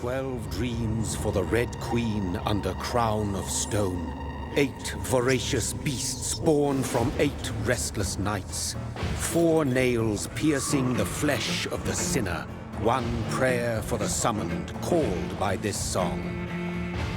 12 dreams for the Red Queen under crown of stone. 8 voracious beasts born from 8 restless nights. 4 nails piercing the flesh of the sinner. 1 prayer for the summoned, called by this song.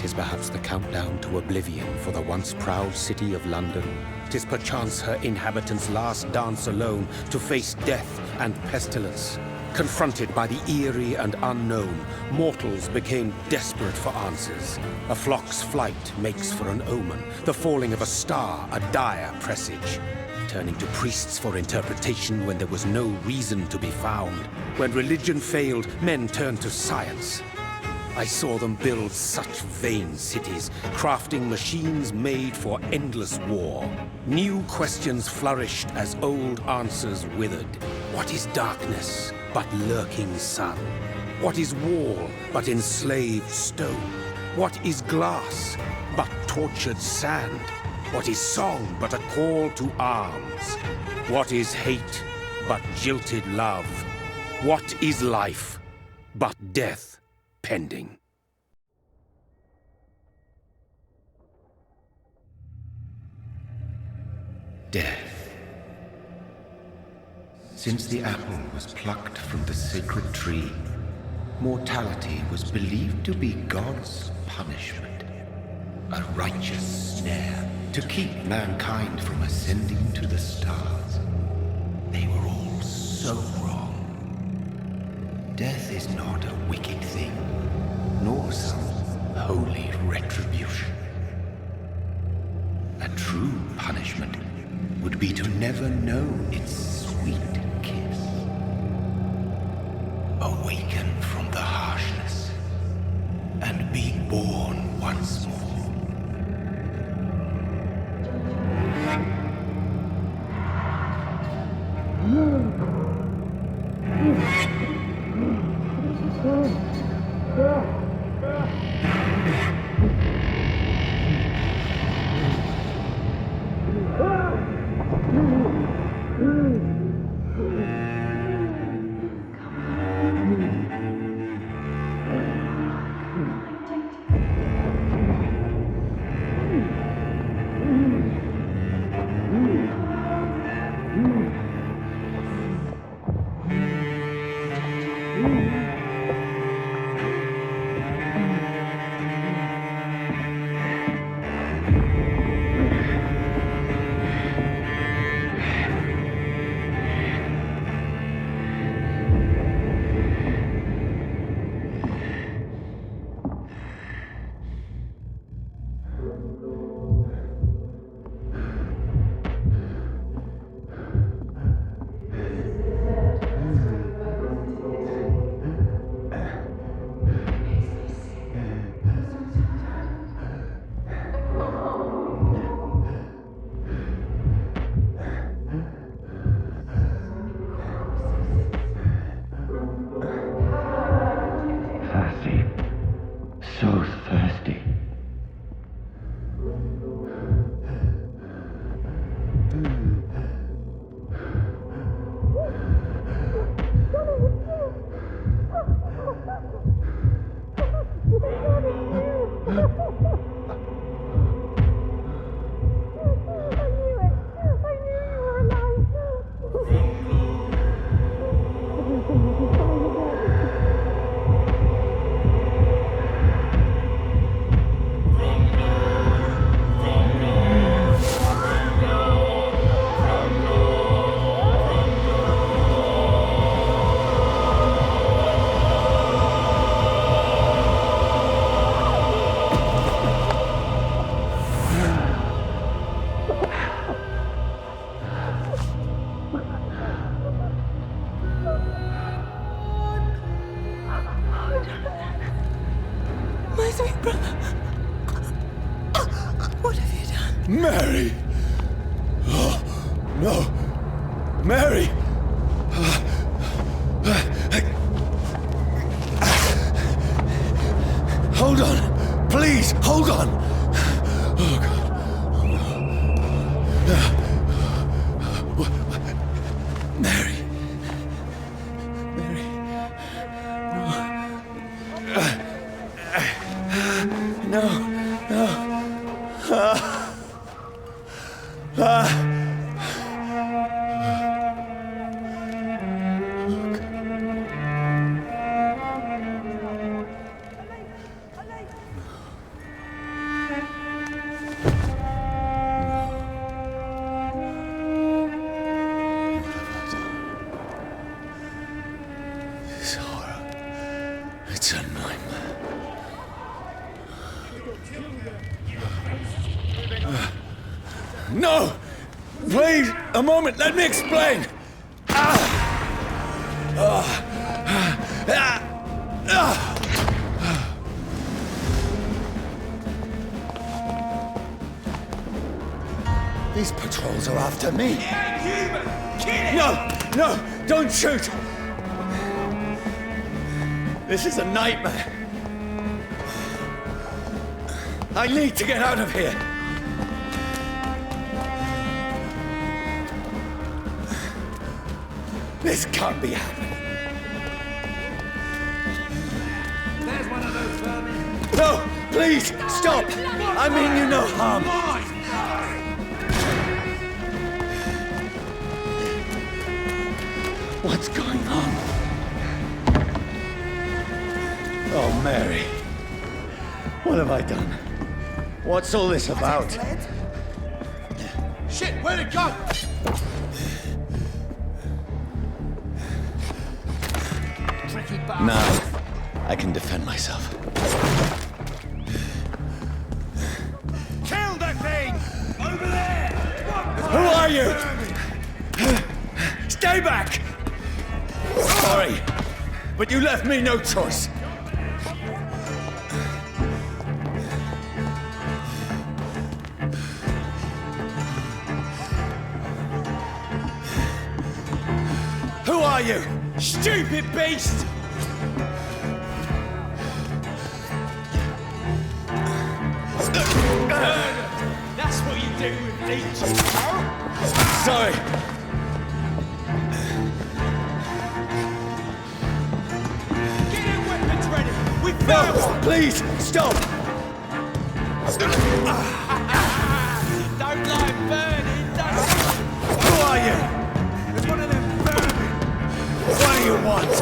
'Tis perhaps the countdown to oblivion for the once proud city of London. 'Tis perchance her inhabitants' last dance alone to face death and pestilence. Confronted by the eerie and unknown, mortals became desperate for answers. A flock's flight makes for an omen, the falling of a star a dire presage. Turning to priests for interpretation when there was no reason to be found. When religion failed, men turned to science. I saw them build such vain cities, crafting machines made for endless war. New questions flourished as old answers withered. What is darkness but lurking sun? What is wall but enslaved stone? What is glass but tortured sand? What is song but a call to arms? What is hate but jilted love? What is life but death pending? Death. Since the apple was plucked from the sacred tree, mortality was believed to be God's punishment. A righteous snare to keep mankind from ascending to the stars. They were all so wrong. Death is not a wicked thing, nor some holy retribution. A true punishment would be to never know its sweet kiss. Awaken from the harshness and be born once more. So thirsty. My sweet brother. What have you done? Mary! Oh, no! Mary! Hold on! Please, hold on! Oh, God. Oh, no. Mary. Mary. No. It's a nightmare. No! Please, a moment, let me explain! These patrols are after me. No, no, don't shoot! This is a nightmare. I need to get out of here. This can't be happening. There's one of those vermin. No, please, stop! I mean you no harm. What's going on? Oh, Mary. What have I done? What's all this about? Shit, where'd it go? Tricky bastard. Now, I can defend myself. Kill that thing! Over there! Who are you? Stay back! Sorry, but you left me no choice. Who are you? Stupid beast! That's what you do with leeches. Sorry. Get your weapons ready! We No, found one! please, stop! Don't like burning, don't you? Who are you? It's one of them vermin. What do you want?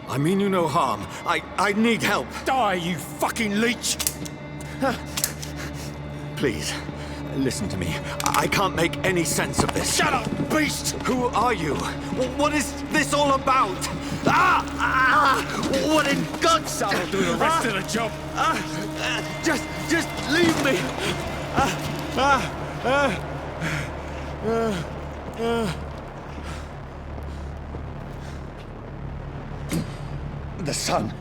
I mean you no harm. I need help. Die, you fucking leech! Please, listen to me. I can't make any sense of this. Shut up, beast! Who are you? What is this all about? What in God's... That'll do the rest of the job. Just leave me. The sun.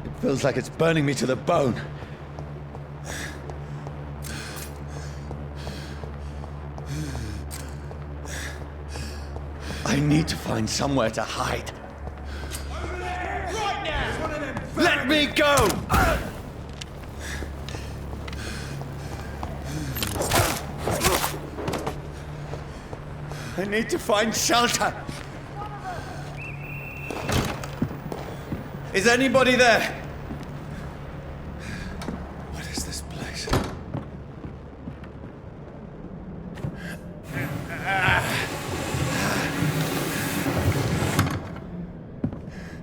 It feels like it's burning me to the bone. I need to find somewhere to hide. Over there! Right now! It's one of them vermin. Let me go! I need to find shelter. Is anybody there? What is this place?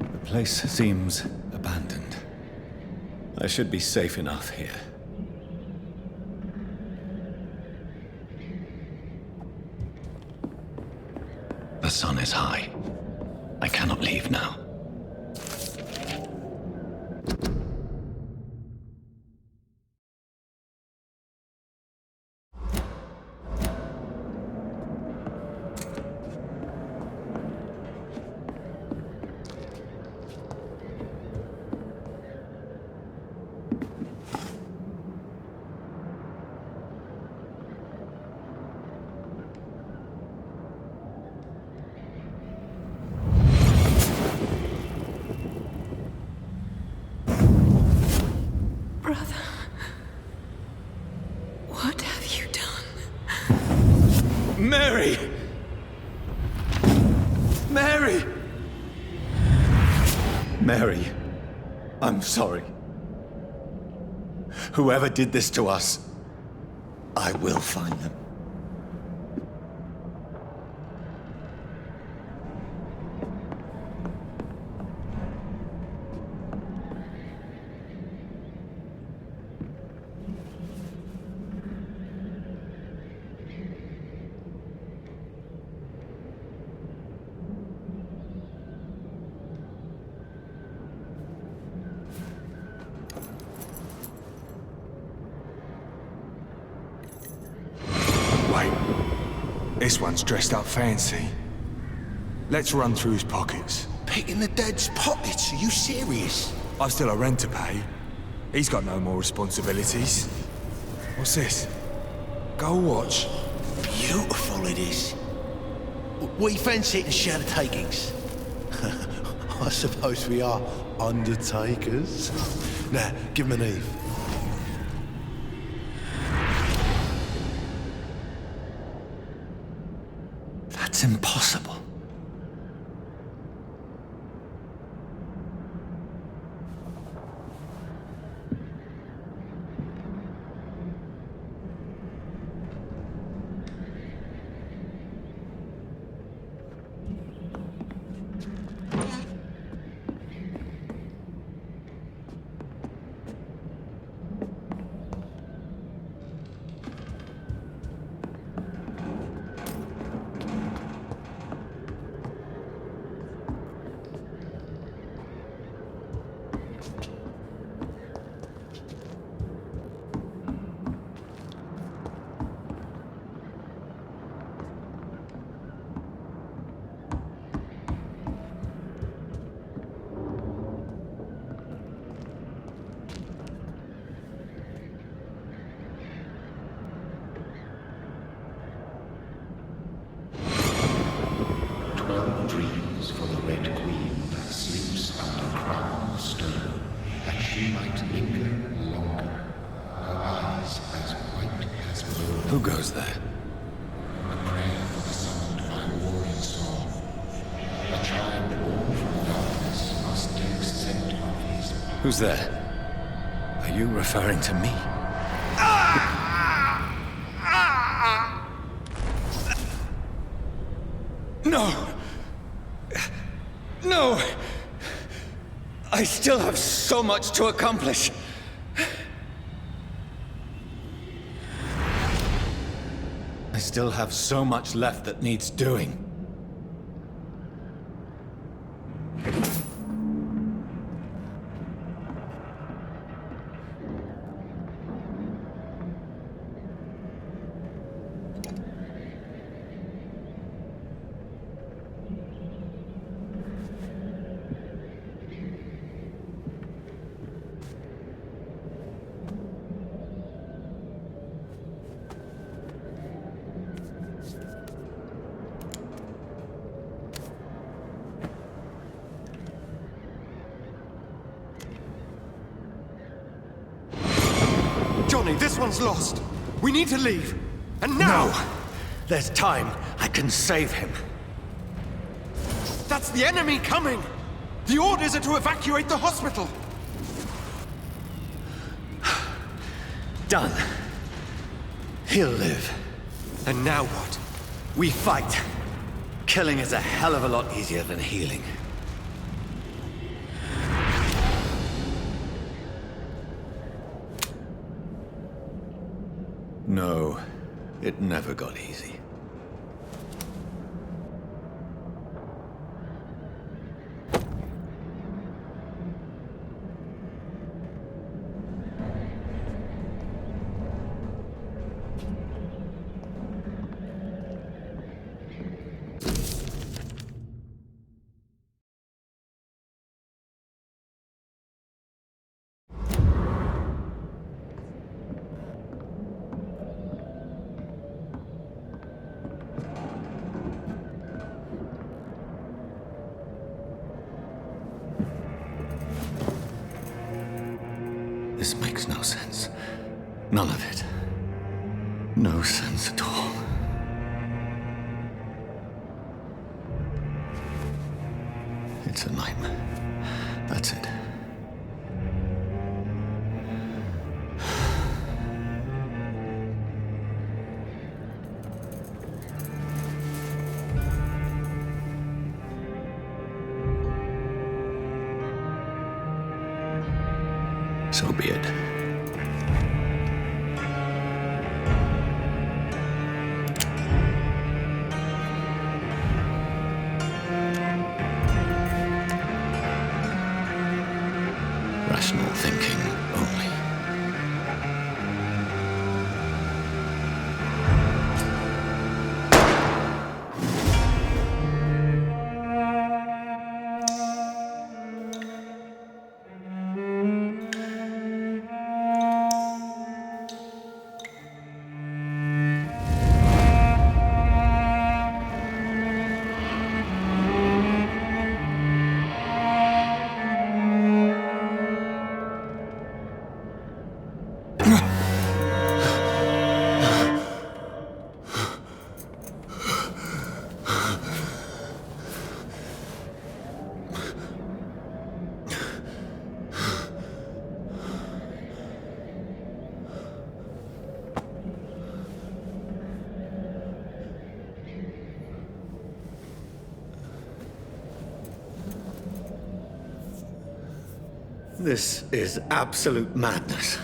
The place seems abandoned. I should be safe enough here. The sun is high. I cannot leave now. Brother, what have you done? Mary! Mary! Mary, I'm sorry. Whoever did this to us, I will find them. This one's dressed up fancy. Let's run through his pockets. Picking the dead's pockets? Are you serious? I've still a rent to pay. He's got no more responsibilities. What's this? Gold watch. Beautiful it is. We fancy it and share the takings. I suppose we are undertakers. Now, give him an Eve. That's impossible. Dreams for the Red Queen that sleeps under crown of stone, that she might linger longer, her eyes as white as gold. Who goes there? A prayer for the summoned by warring song. A child born from darkness must take scent of his power. Who's there? Are you referring to me? No! No! I still have so much to accomplish. I still have so much left that needs doing. Johnny, this one's lost. We need to leave. And now! No! There's time. I can save him. That's the enemy coming! The orders are to evacuate the hospital! Done. He'll live. And now what? We fight. Killing is a hell of a lot easier than healing. No, it never got easy. This makes no sense. None of it. No sense at all. It's a nightmare. That's it. So be it. Rational thinking only. This is absolute madness.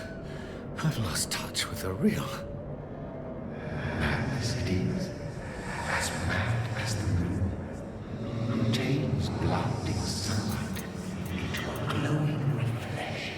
I've lost touch with the real. Madness it is, as mad as the moon, who tames blinding sunlight into a glowing reflection.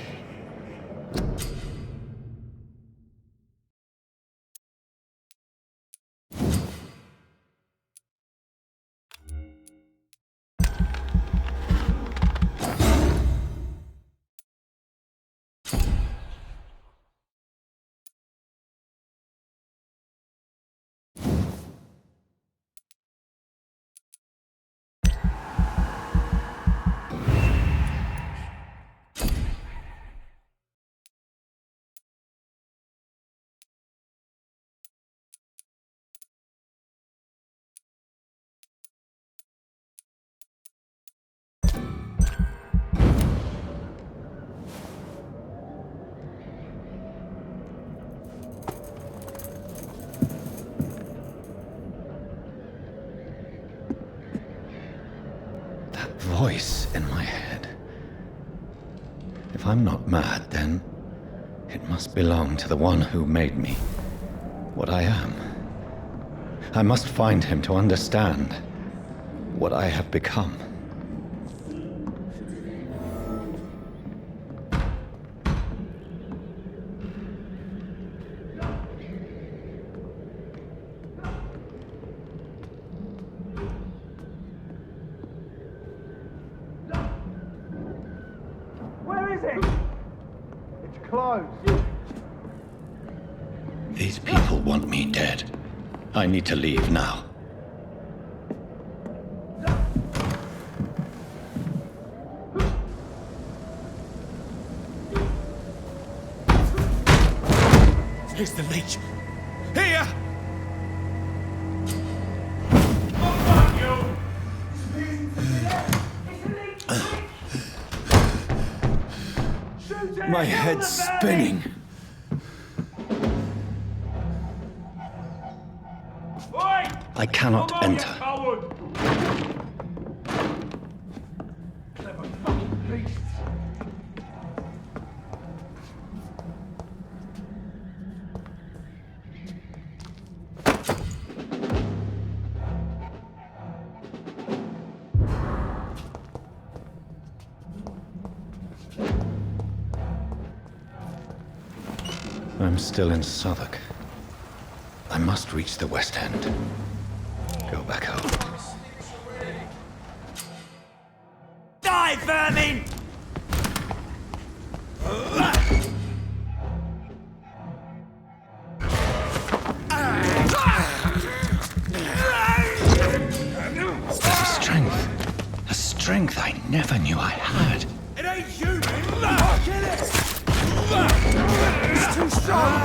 Voice in my head. If I'm not mad, then it must belong to the one who made me what I am. I must find him to understand what I have become. These people want me dead. I need to leave now. Here's the leech. Here! My head's spinning. I cannot enter. I'm still in Southwark. I must reach the West End. Go back home. Die, vermin! A strength I never knew I had. It ain't human! Get it! It's too strong!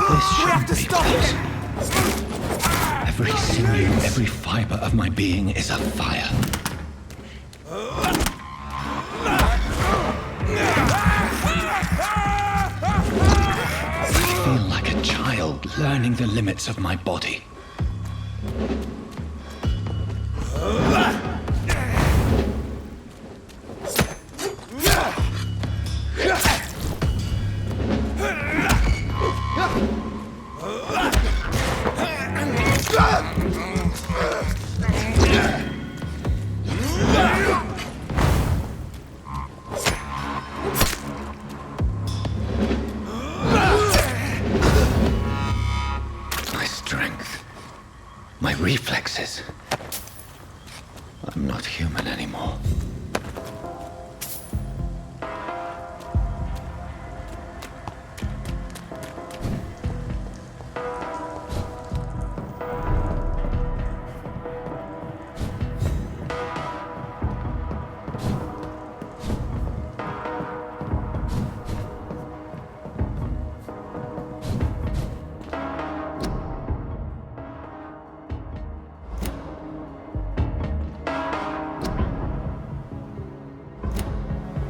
This We have shouldn't to be stop possible. it! Every sinew, every fiber of my being is afire. I feel like a child learning the limits of my body. My strength, my reflexes. I'm not human anymore.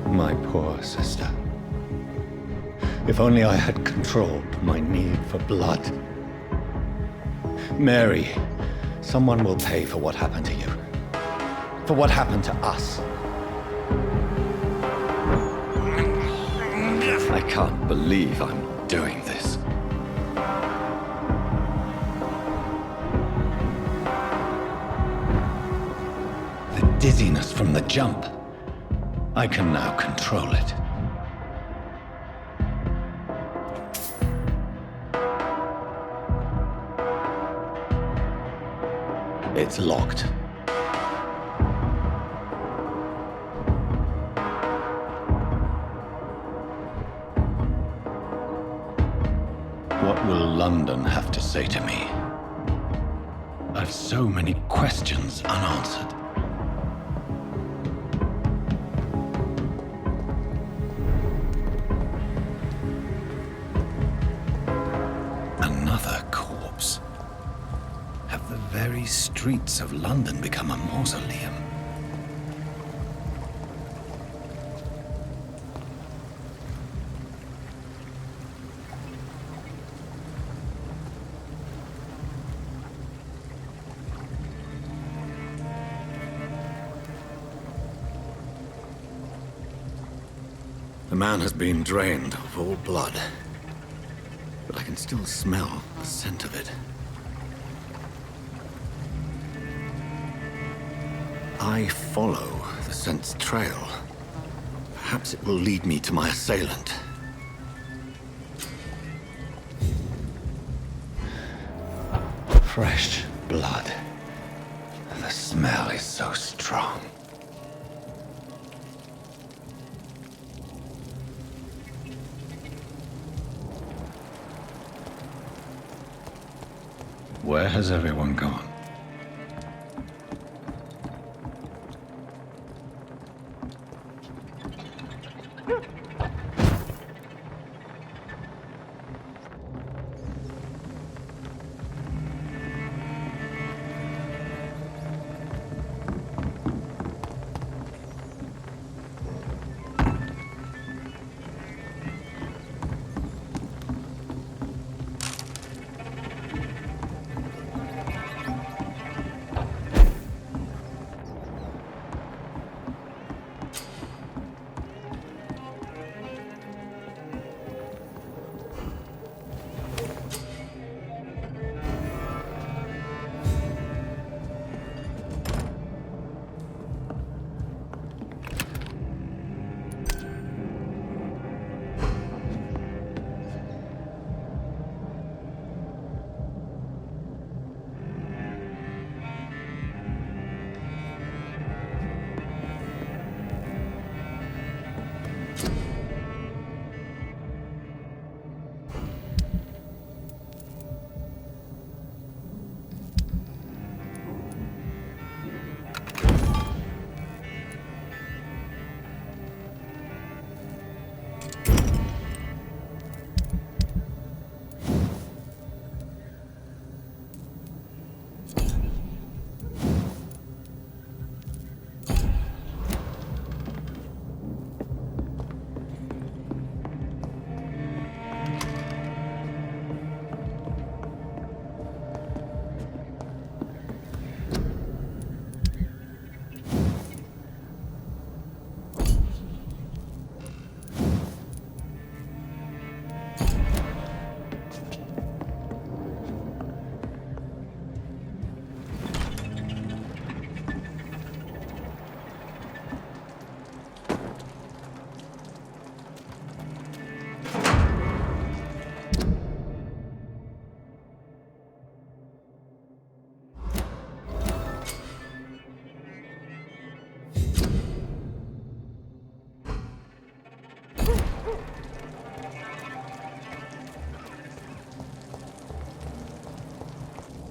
My poor sister. If only I had controlled my need for blood. Mary, someone will pay for what happened to you. For what happened to us. can't believe I'm doing this. The dizziness from the jump. I can now control it. It's locked. What will London have to say to me? I've so many questions unanswered. Another corpse. Have the very streets of London become a mausoleum? The man has been drained of all blood, but I can still smell the scent of it. I follow the scent's trail. Perhaps it will lead me to my assailant. Fresh blood. The smell is so strong. Where has everyone gone?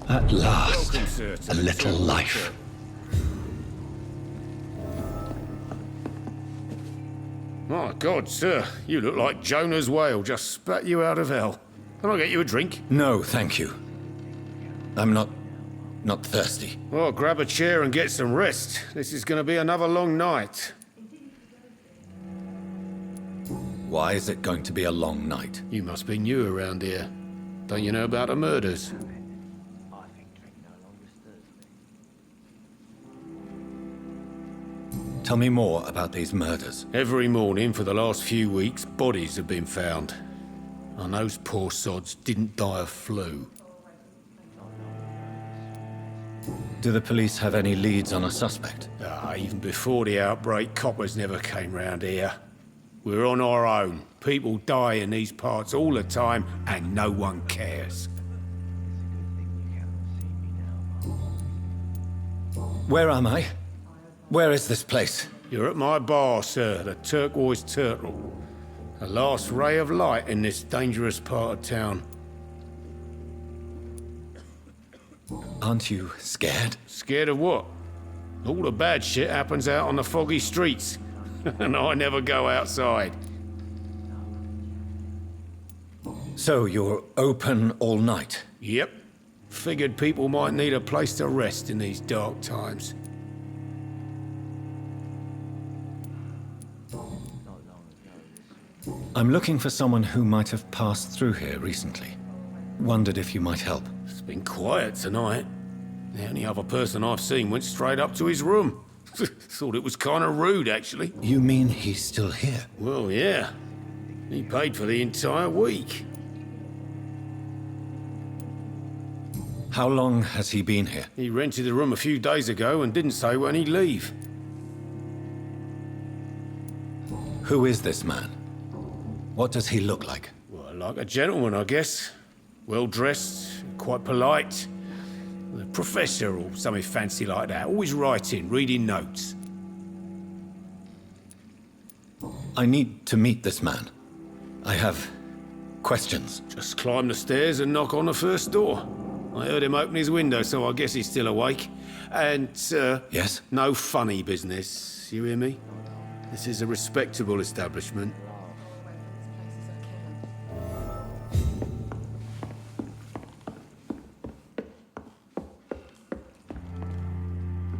At last, Welcome, sir, to a the little Temple, life. sir. My God, sir, you look like Jonah's whale just spat you out of hell. Can I get you a drink? No, thank you. I'm not thirsty. Well, grab a chair and get some rest. This is going to be another long night. Why is it going to be a long night? You must be new around here. Don't you know about the murders? Tell me more about these murders. Every morning for the last few weeks, bodies have been found. And those poor sods didn't die of flu. Do the police have any leads on a suspect? Even before the outbreak, coppers never came round here. We're on our own. People die in these parts all the time, and no one cares. Where am I? Where is this place? You're at my bar, sir, the Turquoise Turtle. The last ray of light in this dangerous part of town. Aren't you scared? Scared of what? All the bad shit happens out on the foggy streets. And I never go outside. So you're open all night? Yep. Figured people might need a place to rest in these dark times. I'm looking for someone who might have passed through here recently. Wondered if you might help. It's been quiet tonight. The only other person I've seen went straight up to his room. Thought it was kind of rude, actually. You mean he's still here? Well, yeah. He paid for the entire week. How long has he been here? He rented the room a few days ago and didn't say when he'd leave. Who is this man? What does he look like? Well, like a gentleman, I guess. Well-dressed, quite polite. A professor or something fancy like that. Always writing, reading notes. I need to meet this man. I have questions. Just climb the stairs and knock on the first door. I heard him open his window, so I guess he's still awake. And, Yes? no funny business. You hear me? This is a respectable establishment.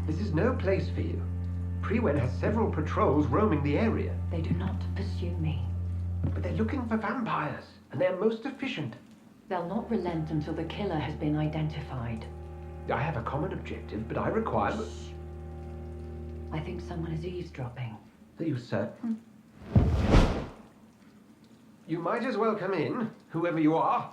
This is no place for you. Prewen has several patrols roaming the area. They do not pursue me. But they're looking for vampires, and they're most efficient. They'll not relent until the killer has been identified. I have a common objective, but I require... I think someone is eavesdropping. Are you certain? You might as well come in, whoever you are.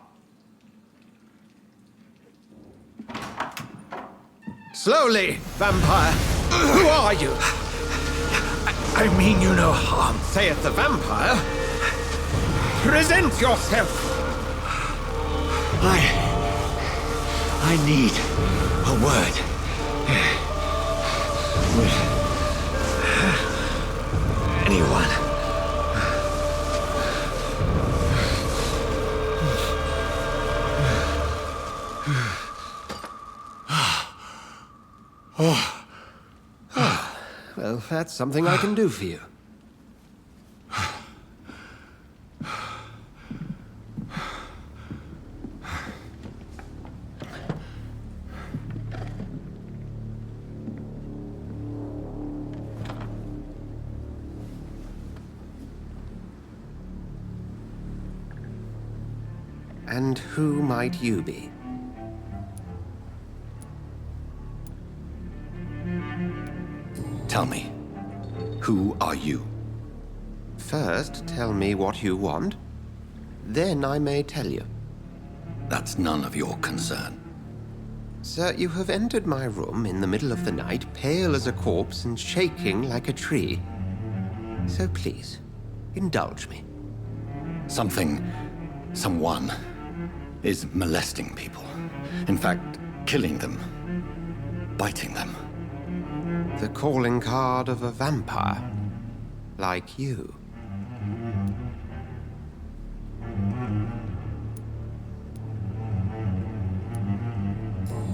Slowly, vampire. Who are you? I mean you no harm. Saith the vampire. Present yourself. I need a word. With anyone. Well, that's something I can do for you. And who might you be? Tell me, who are you? First, tell me what you want. Then I may tell you. That's none of your concern. Sir, you have entered my room in the middle of the night, pale as a corpse and shaking like a tree. So please, indulge me. Someone is molesting people. In fact, killing them. Biting them. The calling card of a vampire. Like you.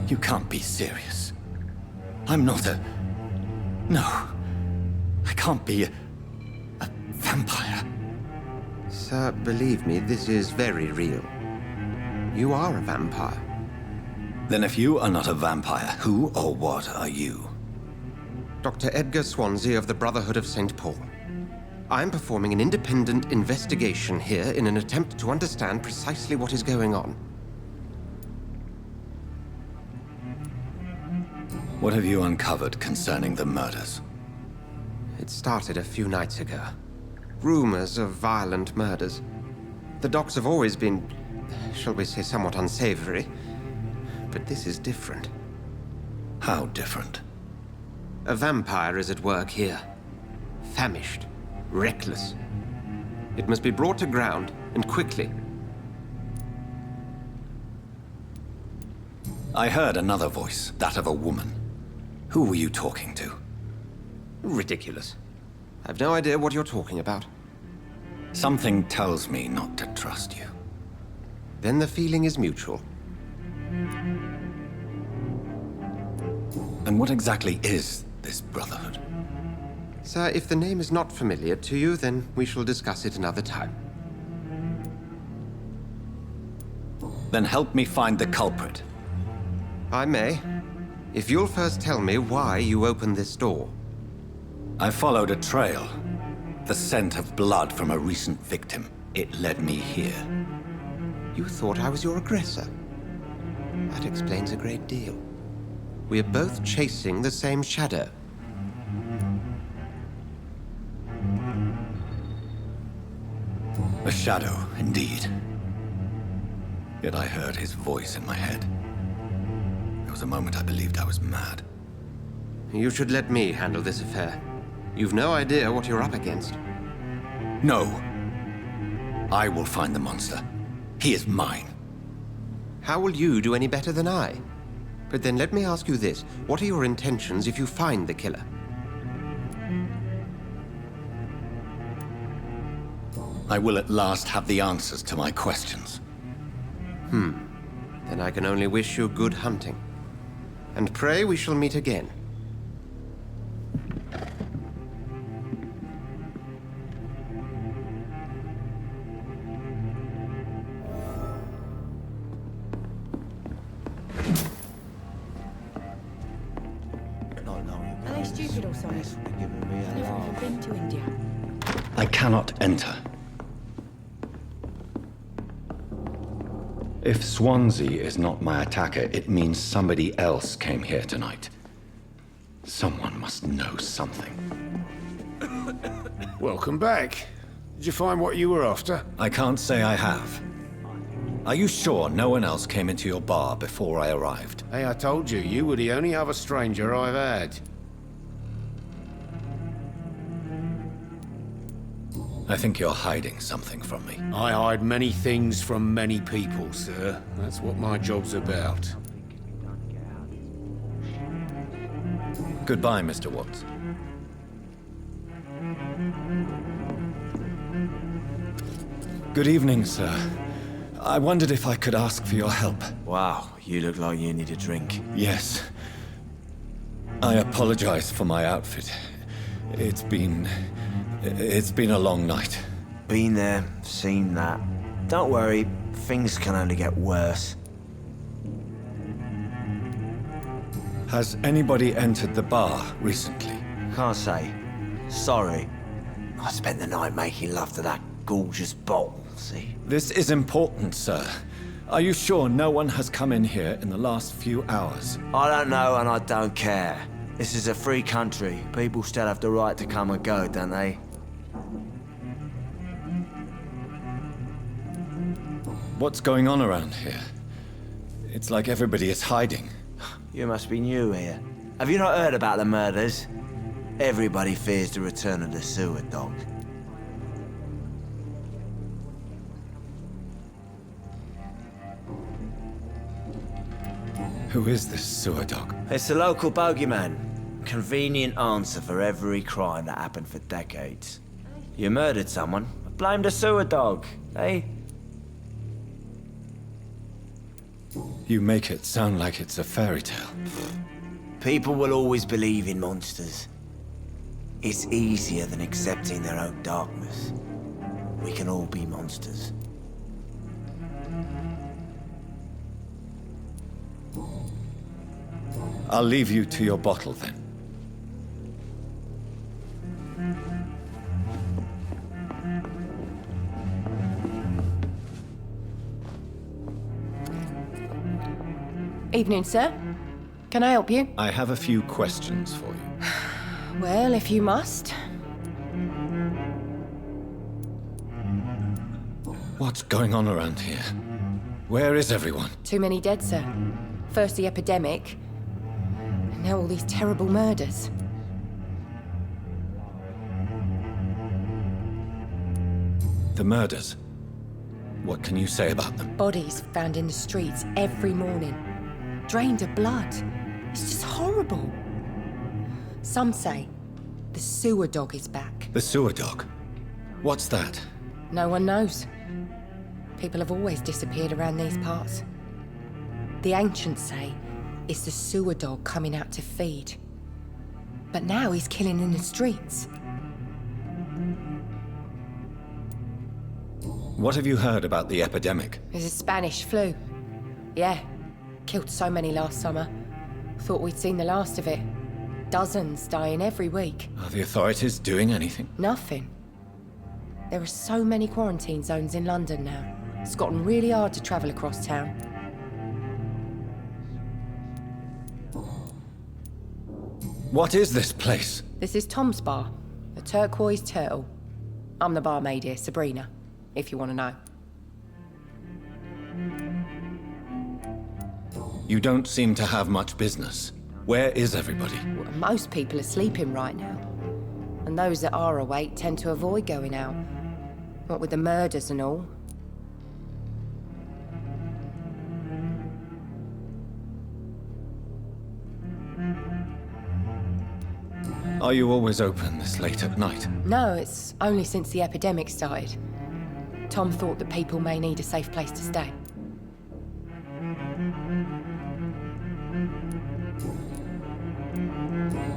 You can't be serious. I'm not a... No. I can't be a vampire. Sir, believe me, this is very real. You are a vampire. Then if you are not a vampire, who or what are you? Dr. Edgar Swansea of the Brotherhood of St. Paul. I'm performing an independent investigation here in an attempt to understand precisely what is going on. What have you uncovered concerning the murders? It started a few nights ago. Rumors of violent murders. The docks have always been, shall we say, somewhat unsavory. But this is different. How different? A vampire is at work here. Famished. Reckless. It must be brought to ground, and quickly. I heard another voice, that of a woman. Who were you talking to? Ridiculous. I've no idea what you're talking about. Something tells me not to trust you. Then the feeling is mutual. And what exactly is this Brotherhood? Sir, if the name is not familiar to you, then we shall discuss it another time. Then help me find the culprit. I may. If you'll first tell me why you opened this door. I followed a trail. The scent of blood from a recent victim. It led me here. You thought I was your aggressor. That explains a great deal. We are both chasing the same shadow. A shadow, indeed. Yet I heard his voice in my head. There was a moment I believed I was mad. You should let me handle this affair. You've no idea what you're up against. No. I will find the monster. He is mine. How will you do any better than I? But then let me ask you this. What are your intentions if you find the killer? I will at last have the answers to my questions. Then I can only wish you good hunting. And pray we shall meet again. Are they stupid or something? I've never even been to India. I cannot enter. If Swansea is not my attacker, it means somebody else came here tonight. Someone must know something. Welcome back. Did you find what you were after? I can't say I have. Are you sure no one else came into your bar before I arrived? Hey, I told you, you were the only other stranger I've had. I think you're hiding something from me. I hide many things from many people, sir. That's what my job's about. Goodbye, Mr. Watts. Good evening, sir. I wondered if I could ask for your help. Wow, you look like you need a drink. Yes. I apologize for my outfit. It's been a long night. Been there, seen that. Don't worry, things can only get worse. Has anybody entered the bar recently? Can't say. Sorry. I spent the night making love to that gorgeous bottle, see? This is important, sir. Are you sure no one has come in here in the last few hours? I don't know and I don't care. This is a free country. People still have the right to come and go, don't they? What's going on around here? It's like everybody is hiding. You must be new here. Have you not heard about the murders? Everybody fears the return of the sewer dog. Who is this sewer dog? It's the local bogeyman. Convenient answer for every crime that happened for decades. You murdered someone, blame the sewer dog, eh? You make it sound like it's a fairy tale. People will always believe in monsters. It's easier than accepting their own darkness. We can all be monsters. I'll leave you to your bottle then. Evening, sir. Can I help you? I have a few questions for you. Well, if you must. What's going on around here? Where is everyone? Too many dead, sir. First the epidemic, and now all these terrible murders. The murders. What can you say about them? Bodies found in the streets every morning. Drained of blood. It's just horrible. Some say the sewer dog is back. The sewer dog? What's that? No one knows. People have always disappeared around these parts. The ancients say it's the sewer dog coming out to feed. But now he's killing in the streets. What have you heard about the epidemic? There's a Spanish flu. Yeah. Killed so many last summer. Thought we'd seen the last of it. Dozens dying every week. Are the authorities doing anything? Nothing. There are so many quarantine zones in London now. It's gotten really hard to travel across town. What is this place? This is Tom's bar, the Turquoise Turtle. I'm the barmaid here, Sabrina, if you want to know. You don't seem to have much business. Where is everybody? Well, most people are sleeping right now. And those that are awake tend to avoid going out. What with the murders and all. Are you always open this late at night? No, it's only since the epidemic started. Tom thought that people may need a safe place to stay.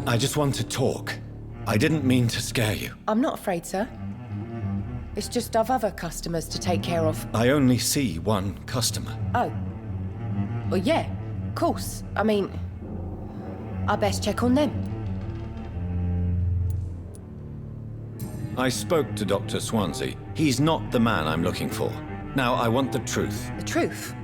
I just want to talk. I didn't mean to scare you. I'm not afraid, sir. It's just I've other customers to take care of. I only see one customer. Oh. Well, yeah, of course. I mean, I best check on them. I spoke to Dr. Swansea. He's not the man I'm looking for. Now, I want the truth. The truth?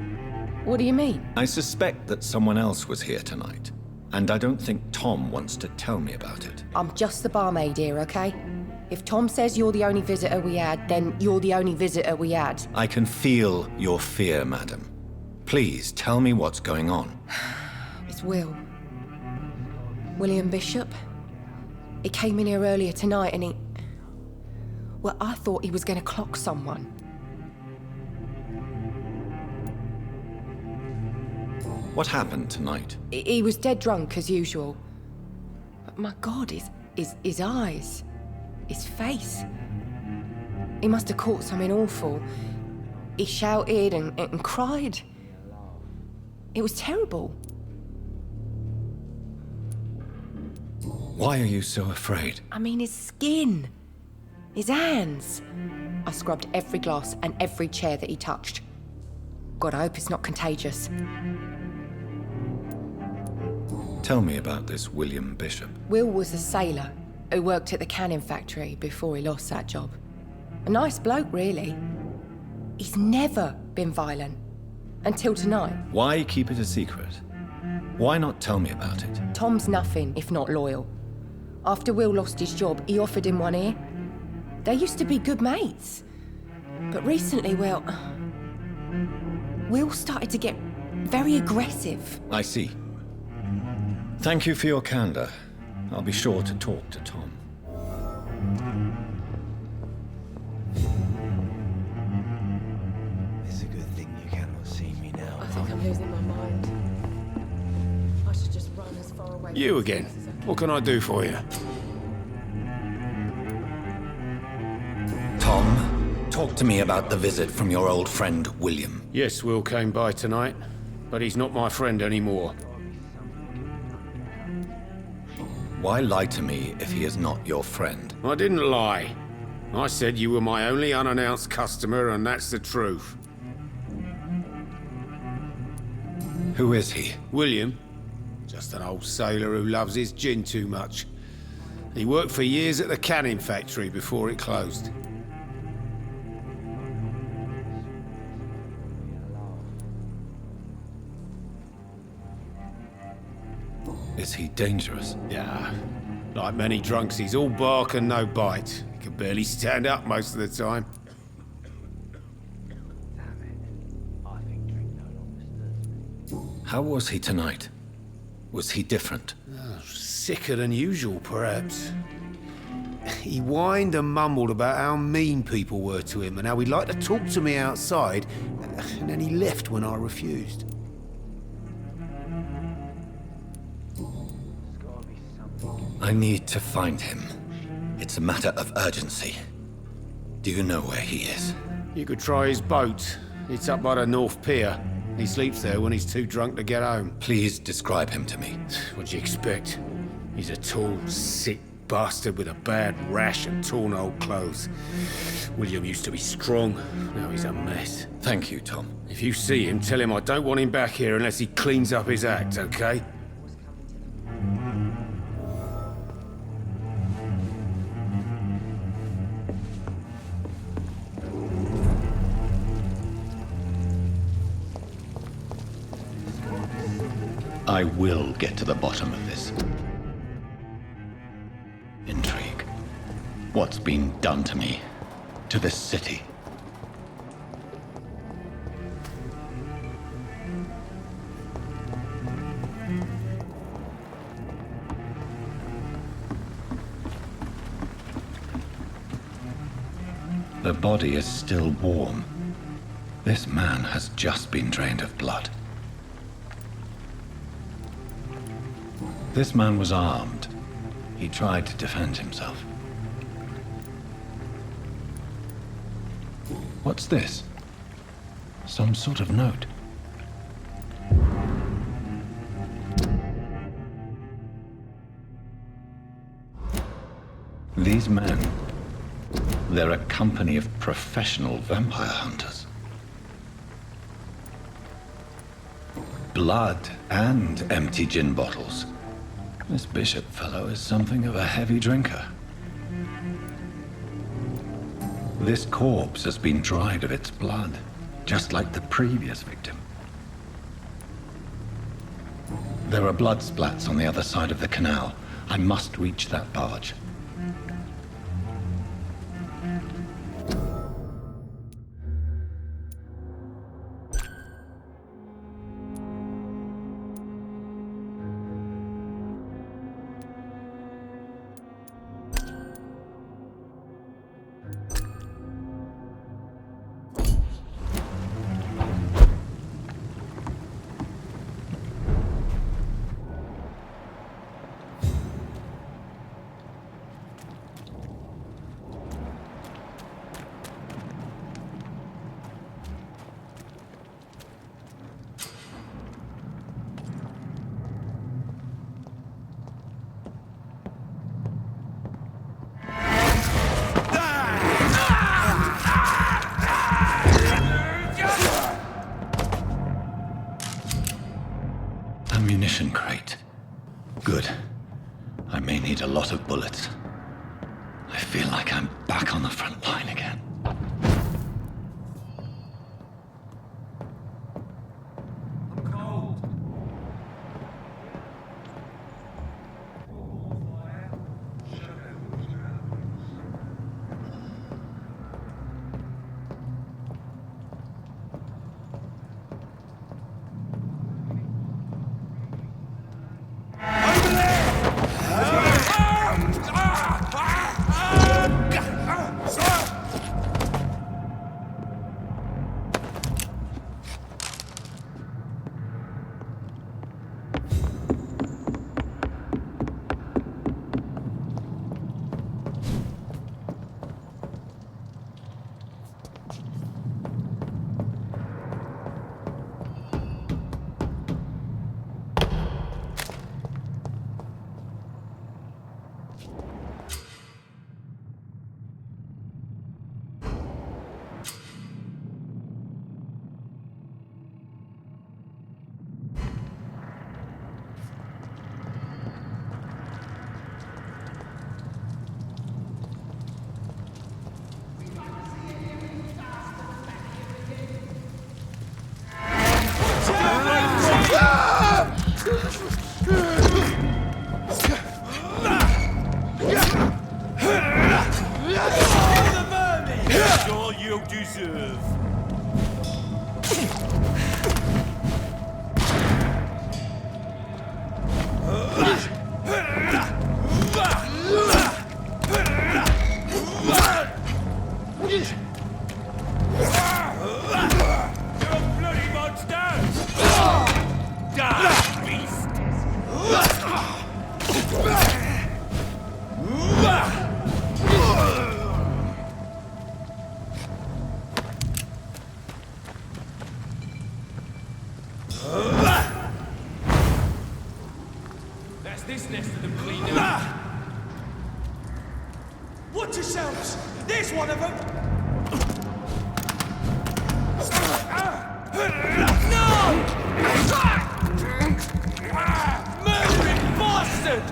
What do you mean? I suspect that someone else was here tonight, and I don't think Tom wants to tell me about it. I'm just the barmaid here, okay? If Tom says you're the only visitor we had, then you're the only visitor we had. I can feel your fear, madam. Please, tell me what's going on. It's Will. William Bishop. He came in here earlier tonight and he... Well, I thought he was going to clock someone. What happened tonight? He was dead drunk, as usual. But my God, his eyes... his face... He must have caught something awful. He shouted and cried. It was terrible. Why are you so afraid? I mean, his skin. His hands. I scrubbed every glass and every chair that he touched. God, I hope it's not contagious. Tell me about this William Bishop. Will was a sailor who worked at the canning factory before he lost that job. A nice bloke, really. He's never been violent. Until tonight. Why keep it a secret? Why not tell me about it? Tom's nothing if not loyal. After Will lost his job, he offered him one ear. They used to be good mates. But recently, well... Will started to get very aggressive. I see. Thank you for your candor. I'll be sure to talk to Tom. It's a good thing you cannot see me now. I think I'm losing my mind. I should just run as far away. You again. What can I do for you? Tom, talk to me about the visit from your old friend, William. Yes, Will came by tonight, but he's not my friend anymore. Why lie to me if he is not your friend? I didn't lie. I said you were my only unannounced customer, and that's the truth. Who is he? William. Just an old sailor who loves his gin too much. He worked for years at the canning factory before it closed. Is he dangerous? Yeah. Like many drunks, he's all bark and no bite. He can barely stand up most of the time. How was he tonight? Was he different? Sicker than usual, perhaps. He whined and mumbled about how mean people were to him and how he'd like to talk to me outside, and then he left when I refused. I need to find him. It's a matter of urgency. Do you know where he is? You could try his boat. It's up by the North Pier. He sleeps there when he's too drunk to get home. Please describe him to me. What do you expect? He's a tall, sick bastard with a bad rash and torn old clothes. William used to be strong. Now he's a mess. Thank you, Tom. If you see him, tell him I don't want him back here unless he cleans up his act, okay? I will get to the bottom of this intrigue. What's been done to me, to this city? The body is still warm. This man has just been drained of blood. This man was armed. He tried to defend himself. What's this? Some sort of note. These men, they're a company of professional vampire hunters. Blood and empty gin bottles. This Bishop fellow is something of a heavy drinker. This corpse has been dried of its blood, just like the previous victim. There are blood splats on the other side of the canal. I must reach that barge. Ammunition crate. Good. I may need a lot of bullets. I feel like I'm back on the front line again. bloody monster! Die, beast! That's this nest of them cleaned up. Watch yourselves! There's one of them! No! Murdering bastard!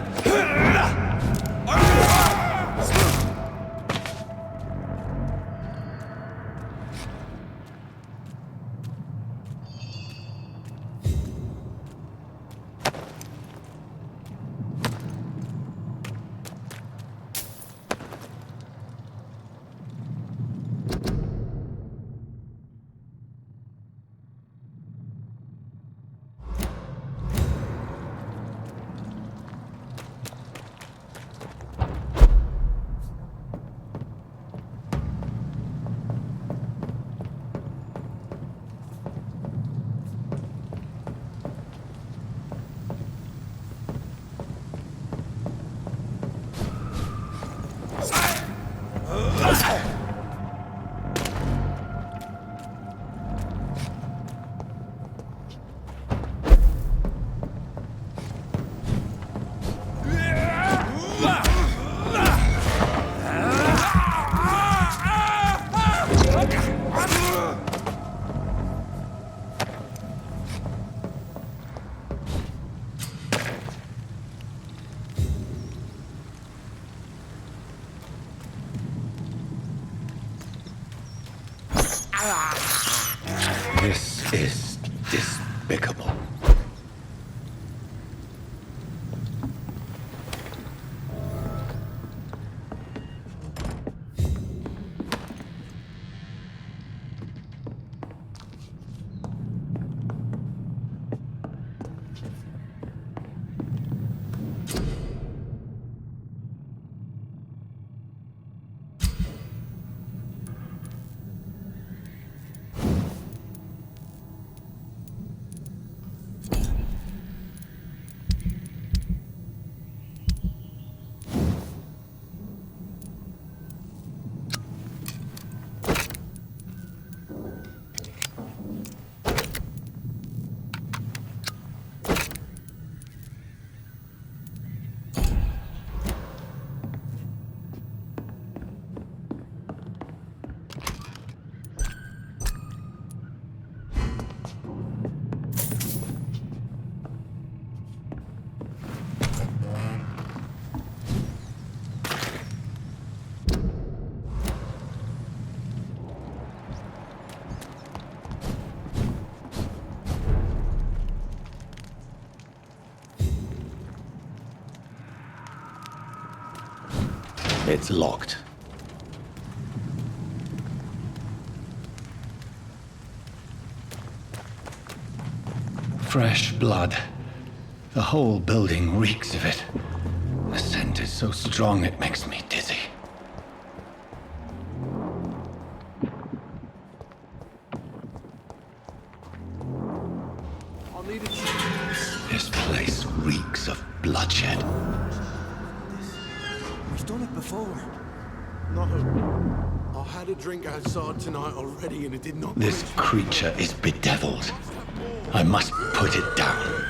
This is despicable. It's locked. Fresh blood. The whole building reeks of it. The scent is so strong it makes me dizzy. This place reeks of bloodshed. We've done it before. No. I had a drink outside tonight already and it did not... This creature is bedeviled. I must put it down.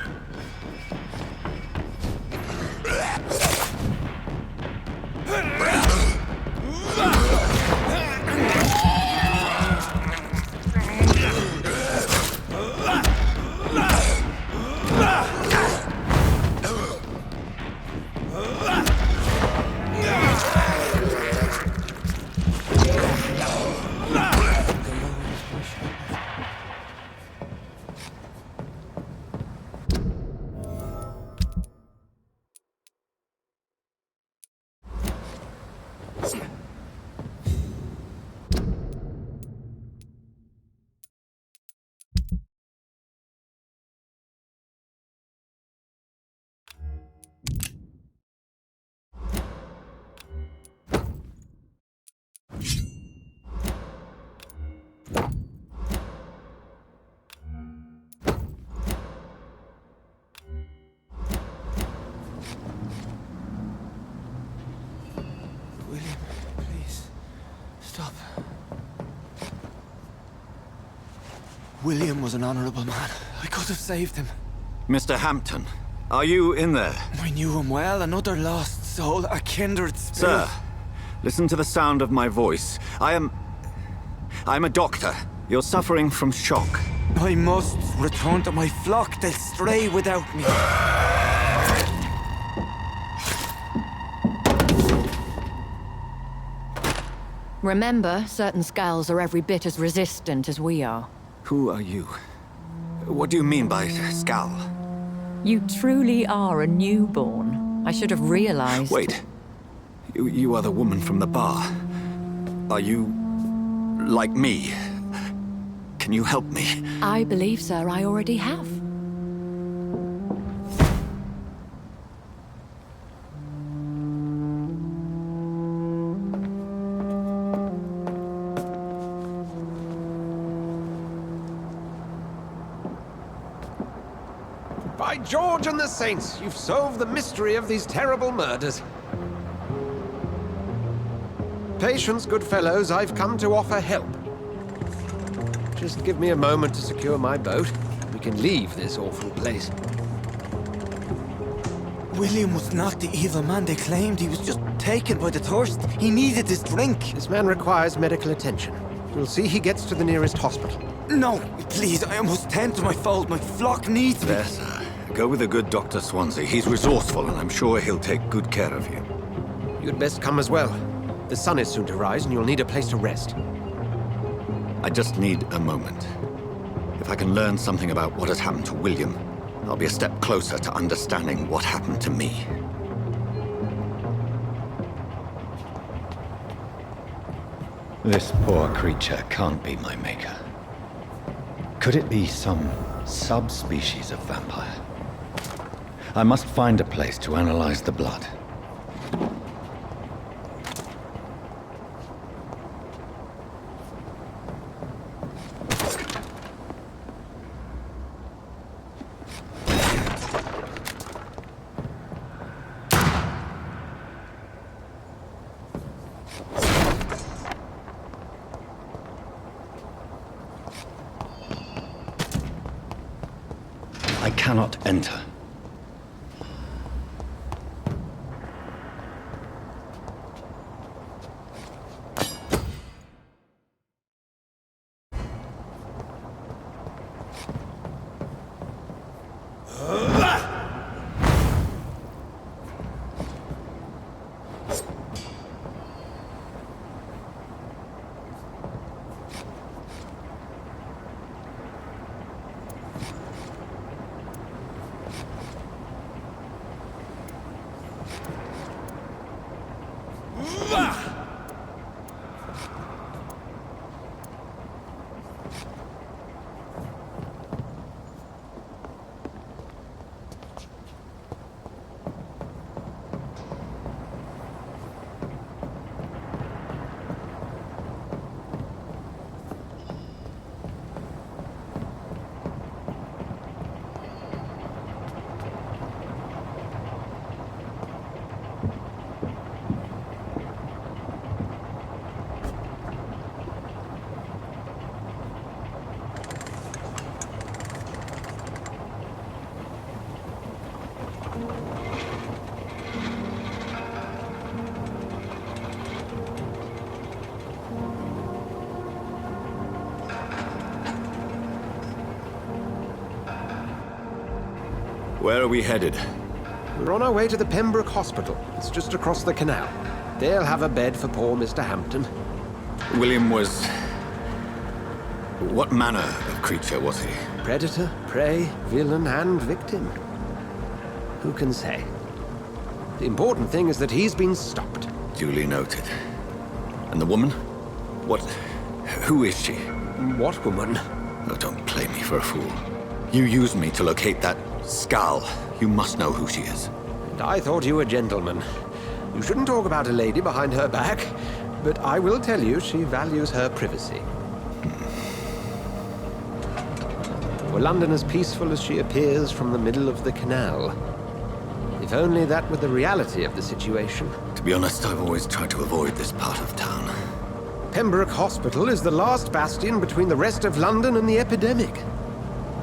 Stop. William was an honorable man. I could have saved him. Mr. Hampton, are you in there? I knew him well, another lost soul, a kindred spirit. Sir, listen to the sound of my voice. I'm a doctor. You're suffering from shock. I must return to my flock. They'll stray without me. Remember, certain skulls are every bit as resistant as we are. Who are you? What do you mean by Skal? You truly are a newborn. I should have realized. Wait. You are the woman from the bar. Are you... like me? Can you help me? I believe, sir, I already have. By George and the Saints, you've solved the mystery of these terrible murders. Patience, good fellows, I've come to offer help. Just give me a moment to secure my boat. We can leave this awful place. William was not the evil man they claimed. He was just taken by the thirst. He needed this drink. This man requires medical attention. We'll see he gets to the nearest hospital. No, please, I must tend to my fold. My flock needs me. There, sir. Go with the good Dr. Swansea. He's resourceful, and I'm sure he'll take good care of you. You'd best come as well. The sun is soon to rise, and you'll need a place to rest. I just need a moment. If I can learn something about what has happened to William, I'll be a step closer to understanding what happened to me. This poor creature can't be my maker. Could it be some subspecies of vampire? I must find a place to analyze the blood. I cannot enter. Where are we headed? We're on our way to the Pembroke Hospital. It's just across the canal. They'll have a bed for poor Mr. Hampton. William was... what manner of creature was he? Predator, prey, villain, and victim. Who can say? The important thing is that he's been stopped. Duly noted. And the woman? What... who is she? What woman? Oh, don't play me for a fool. You used me to locate that Skal. You must know who she is. And I thought you a gentleman. You shouldn't talk about a lady behind her back, but I will tell you she values her privacy. Were London as peaceful as she appears from the middle of the canal? If only that were the reality of the situation. To be honest, I've always tried to avoid this part of town. Pembroke Hospital is the last bastion between the rest of London and the epidemic.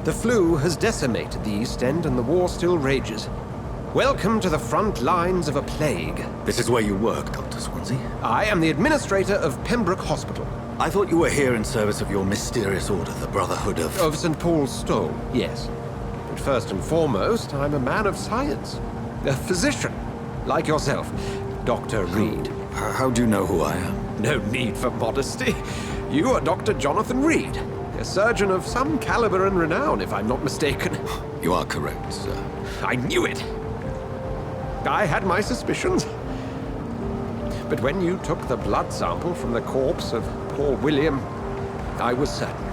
The flu has decimated the East End and the war still rages. Welcome to the front lines of a plague. This is where you work, Dr. Swansea? I am the administrator of Pembroke Hospital. I thought you were here in service of your mysterious order, the Brotherhood of... Of St. Paul's Stole, yes. But first and foremost, I'm a man of science. A physician, like yourself, Dr. Reed. How do you know who I am? No need for modesty. You are Dr. Jonathan Reed, a surgeon of some caliber and renown, if I'm not mistaken. You are correct, sir. I knew it! I had my suspicions. But when you took the blood sample from the corpse of poor William, I was certain.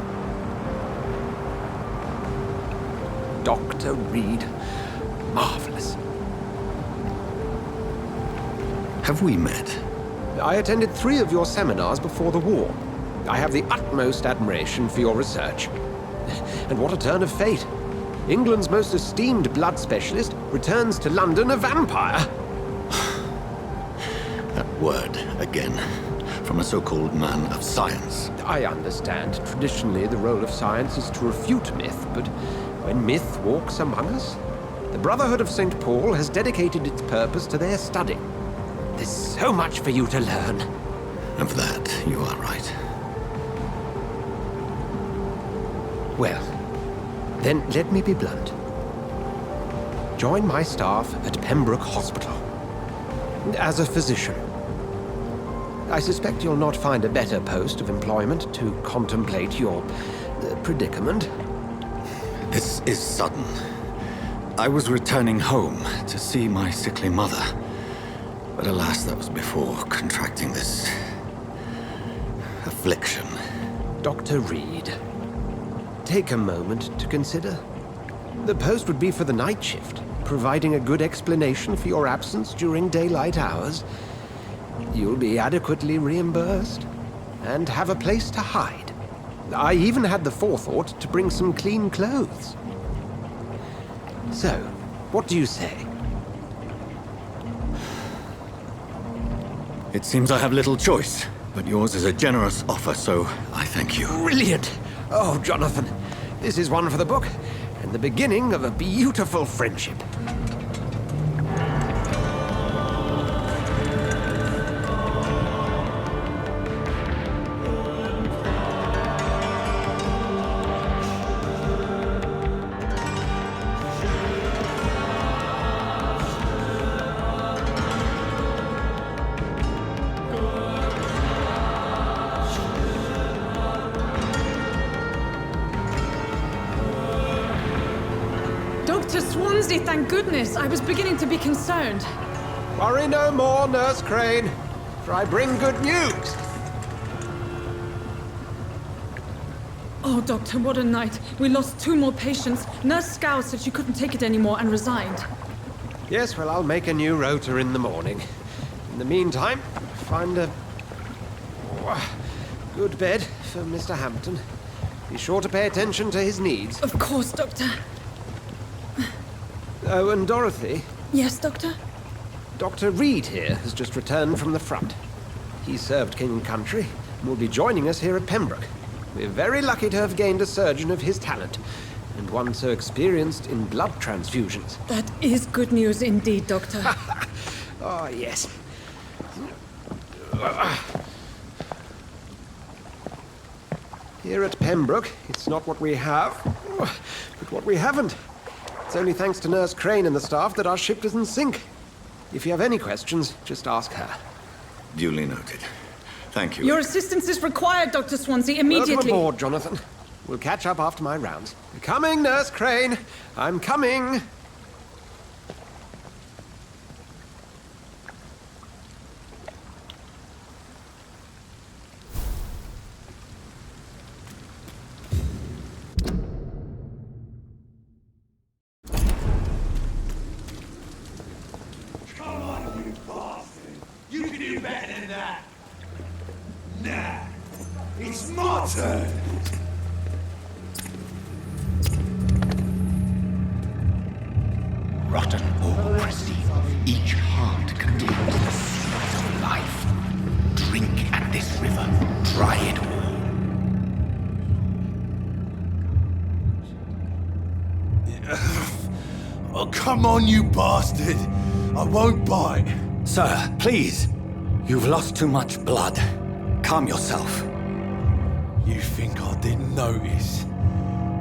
Dr. Reed, marvelous. Have we met? I attended 3 of your seminars before the war. I have the utmost admiration for your research. And what a turn of fate. England's most esteemed blood specialist returns to London a vampire. That word, again, from a so-called man of science. I understand. Traditionally, the role of science is to refute myth, but when myth walks among us, the Brotherhood of St. Paul has dedicated its purpose to their study. There's so much for you to learn. Of that, you are right. Well, then let me be blunt. Join my staff at Pembroke Hospital. As a physician. I suspect you'll not find a better post of employment to contemplate your predicament. This is sudden. I was returning home to see my sickly mother. But alas, that was before contracting this... affliction. Dr. Reed, take a moment to consider. The post would be for the night shift, providing a good explanation for your absence during daylight hours. You'll be adequately reimbursed, and have a place to hide. I even had the forethought to bring some clean clothes. So, what do you say? It seems I have little choice, but yours is a generous offer, so I thank you. Brilliant! Oh, Jonathan, this is one for the book, and the beginning of a beautiful friendship. Dr. Swansea, thank goodness. I was beginning to be concerned. Worry no more, Nurse Crane, for I bring good news. Oh, Doctor, what a night. We lost 2 more patients. Nurse Scow said she couldn't take it anymore and resigned. Yes, well, I'll make a new rota in the morning. In the meantime, find a good bed for Mr. Hampton. Be sure to pay attention to his needs. Of course, Doctor. Oh, and Dorothy? Yes, Doctor? Dr. Reed here has just returned from the front. He served King and Country and will be joining us here at Pembroke. We're very lucky to have gained a surgeon of his talent, and one so experienced in blood transfusions. That is good news indeed, Doctor. Oh, yes. Here at Pembroke, it's not what we have, but what we haven't. It's only thanks to Nurse Crane and the staff that our ship doesn't sink. If you have any questions, just ask her. Duly noted. Thank you. Your assistance is required, Dr. Swansea, immediately. Welcome aboard, Jonathan. We'll catch up after my rounds. Coming, Nurse Crane. I'm coming. You can do better than that. Nah, it's my turn. Rotten or pristine, each heart contains the seeds of life. Drink at this river. try it all. Oh, come on, you bastard! I won't bite. Sir, please. You've lost too much blood. Calm yourself. You think I didn't notice?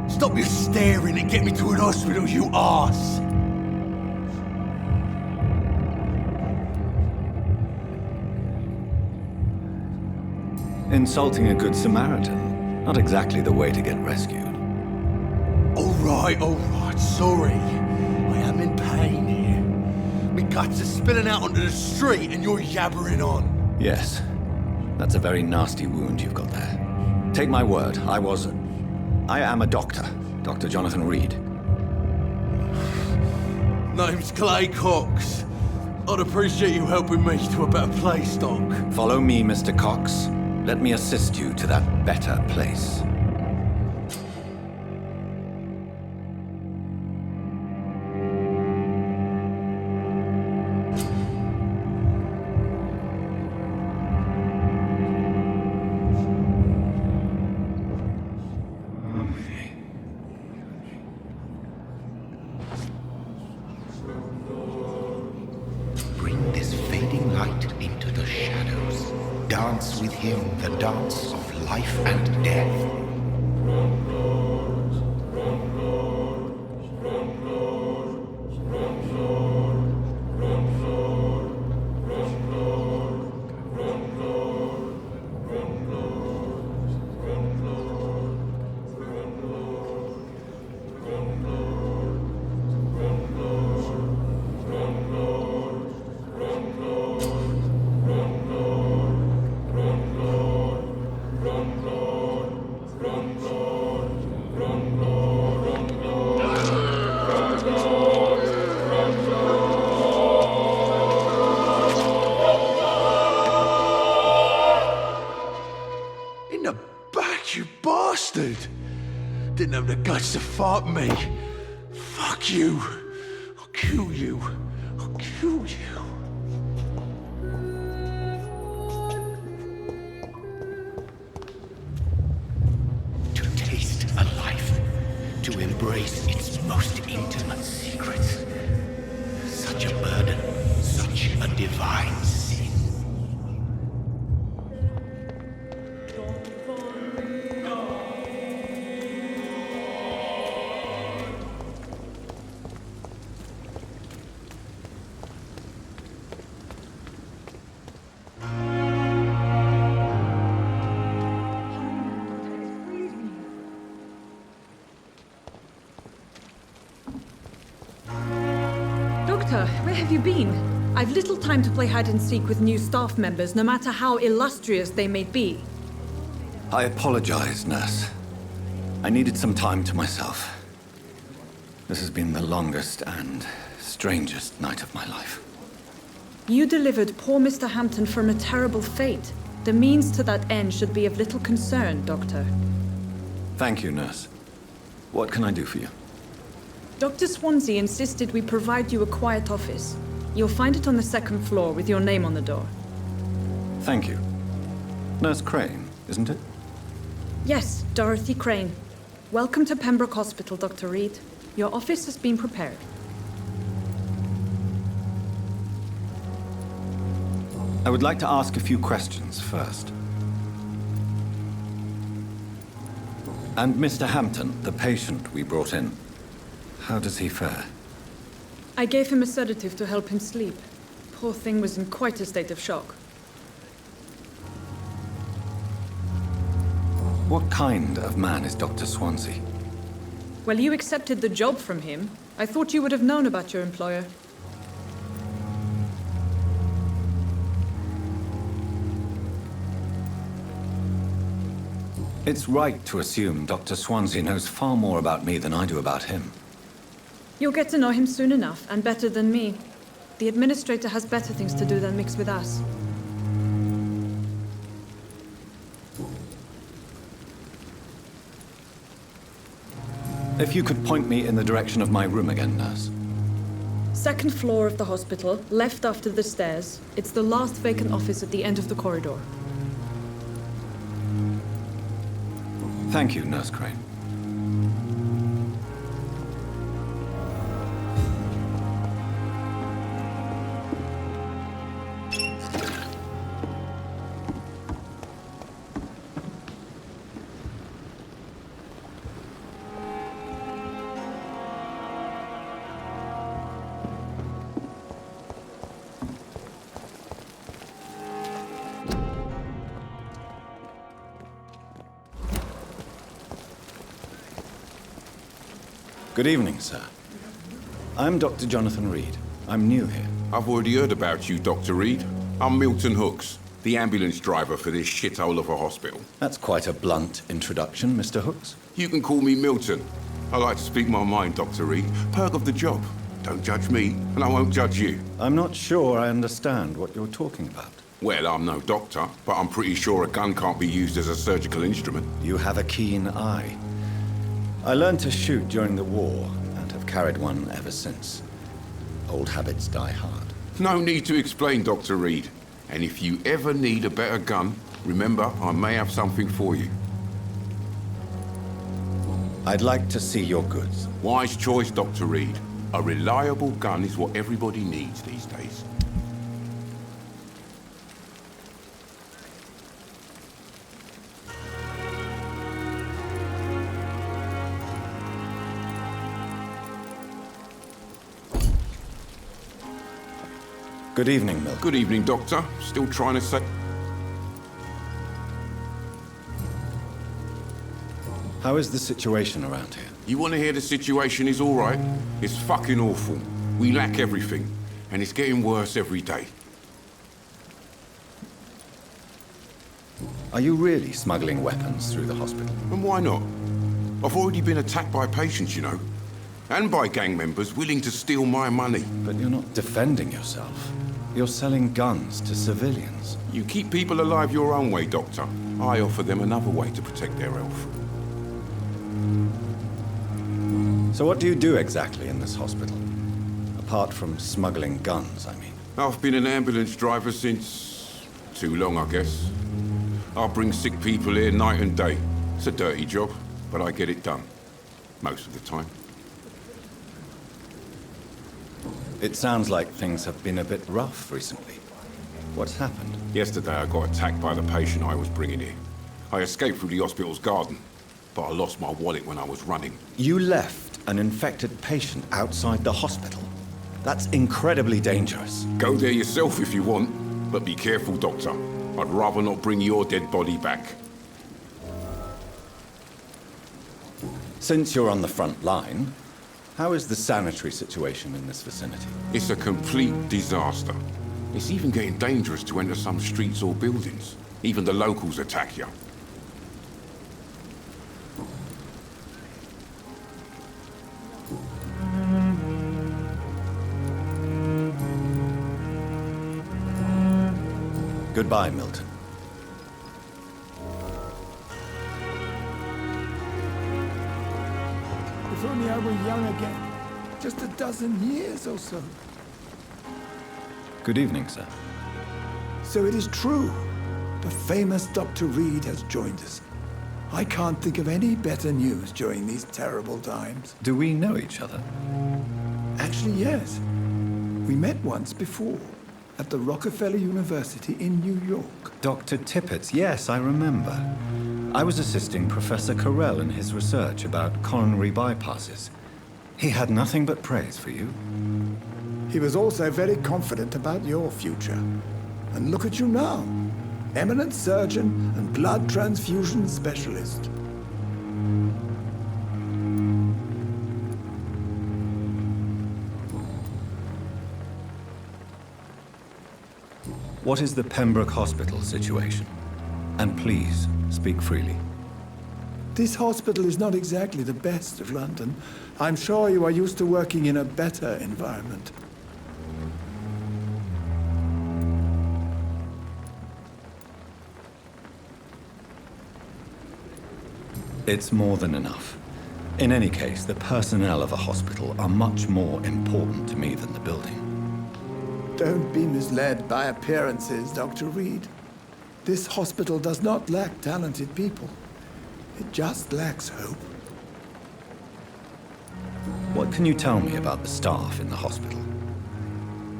Stop your staring and get me to an hospital, you arse! Insulting a good Samaritan. Not exactly the way to get rescued. All right, sorry. I am in pain here. My guts are spilling out onto the street and you're yabbering on. Yes. That's a very nasty wound you've got there. Take my word, I am a doctor. Dr. Jonathan Reed. Name's Clay Cox. I'd appreciate you helping me to a better place, Doc. Follow me, Mr. Cox. Let me assist you to that better place. Bring this fading light into the shadows. Dance with him the dance of life and death. In the back, you bastard! Didn't have the guts to fight me. Fuck you. I'll kill you. I'll kill you. To taste a life, to embrace its most intimate secrets. Such a burden, such a divine sin. Doctor, where have you been? I've little time to play hide and seek with new staff members, no matter how illustrious they may be. I apologize, nurse. I needed some time to myself. This has been the longest and strangest night of my life. You delivered poor Mr. Hampton from a terrible fate. The means to that end should be of little concern, Doctor. Thank you, nurse. What can I do for you? Dr. Swansea insisted we provide you a quiet office. You'll find it on the second floor with your name on the door. Thank you. Nurse Crane, isn't it? Yes, Dorothy Crane. Welcome to Pembroke Hospital, Dr. Reed. Your office has been prepared. I would like to ask a few questions first. And Mr. Hampton, the patient we brought in, how does he fare? I gave him a sedative to help him sleep. Poor thing was in quite a state of shock. What kind of man is Dr. Swansea? Well, you accepted the job from him. I thought you would have known about your employer. It's right to assume Dr. Swansea knows far more about me than I do about him. You'll get to know him soon enough, and better than me. The administrator has better things to do than mix with us. If you could point me in the direction of my room again, nurse. Second floor of the hospital, left after the stairs. It's the last vacant office at the end of the corridor. Thank you, Nurse Crane. Good evening, sir. I'm Dr. Jonathan Reed. I'm new here. I've already heard about you, Dr. Reed. I'm Milton Hooks, the ambulance driver for this shithole of a hospital. That's quite a blunt introduction, Mr. Hooks. You can call me Milton. I like to speak my mind, Dr. Reed. Perk of the job. Don't judge me, and I won't judge you. I'm not sure I understand what you're talking about. Well, I'm no doctor, but I'm pretty sure a gun can't be used as a surgical instrument. You have a keen eye. I learned to shoot during the war, and have carried one ever since. Old habits die hard. No need to explain, Dr. Reed. And if you ever need a better gun, remember, I may have something for you. I'd like to see your goods. Wise choice, Dr. Reed. A reliable gun is what everybody needs these days. Good evening, Milton. Good evening, Doctor. Still trying to say... How is the situation around here? You want to hear the situation is all right? It's fucking awful. We lack everything, and it's getting worse every day. Are you really smuggling weapons through the hospital? And why not? I've already been attacked by patients, you know. And by gang members willing to steal my money. But you're not defending yourself. You're selling guns to civilians. You keep people alive your own way, Doctor. I offer them another way to protect their health. So what do you do exactly in this hospital? Apart from smuggling guns, I mean. I've been an ambulance driver since... too long, I guess. I bring sick people here night and day. It's a dirty job, but I get it done. Most of the time. It sounds like things have been a bit rough recently. What's happened? Yesterday I got attacked by the patient I was bringing here. I escaped through the hospital's garden, but I lost my wallet when I was running. You left an infected patient outside the hospital? That's incredibly dangerous. Go there yourself if you want, but be careful, Doctor. I'd rather not bring your dead body back. Since you're on the front line, how is the sanitary situation in this vicinity? It's a complete disaster. It's even getting dangerous to enter some streets or buildings. Even the locals attack you. Goodbye, Milton. If only I were young again. Just a dozen years or so. Good evening, sir. So it is true. The famous Dr. Reed has joined us. I can't think of any better news during these terrible times. Do we know each other? Actually, yes. We met once before, at the Rockefeller University in New York. Dr. Tippett, yes, I remember. I was assisting Professor Carell in his research about coronary bypasses. He had nothing but praise for you. He was also very confident about your future. And look at you now. Eminent surgeon and blood transfusion specialist. What is the Pembroke Hospital situation? And please, speak freely. This hospital is not exactly the best of London. I'm sure you are used to working in a better environment. It's more than enough. In any case, the personnel of a hospital are much more important to me than the building. Don't be misled by appearances, Dr. Reed. This hospital does not lack talented people. It just lacks hope. What can you tell me about the staff in the hospital?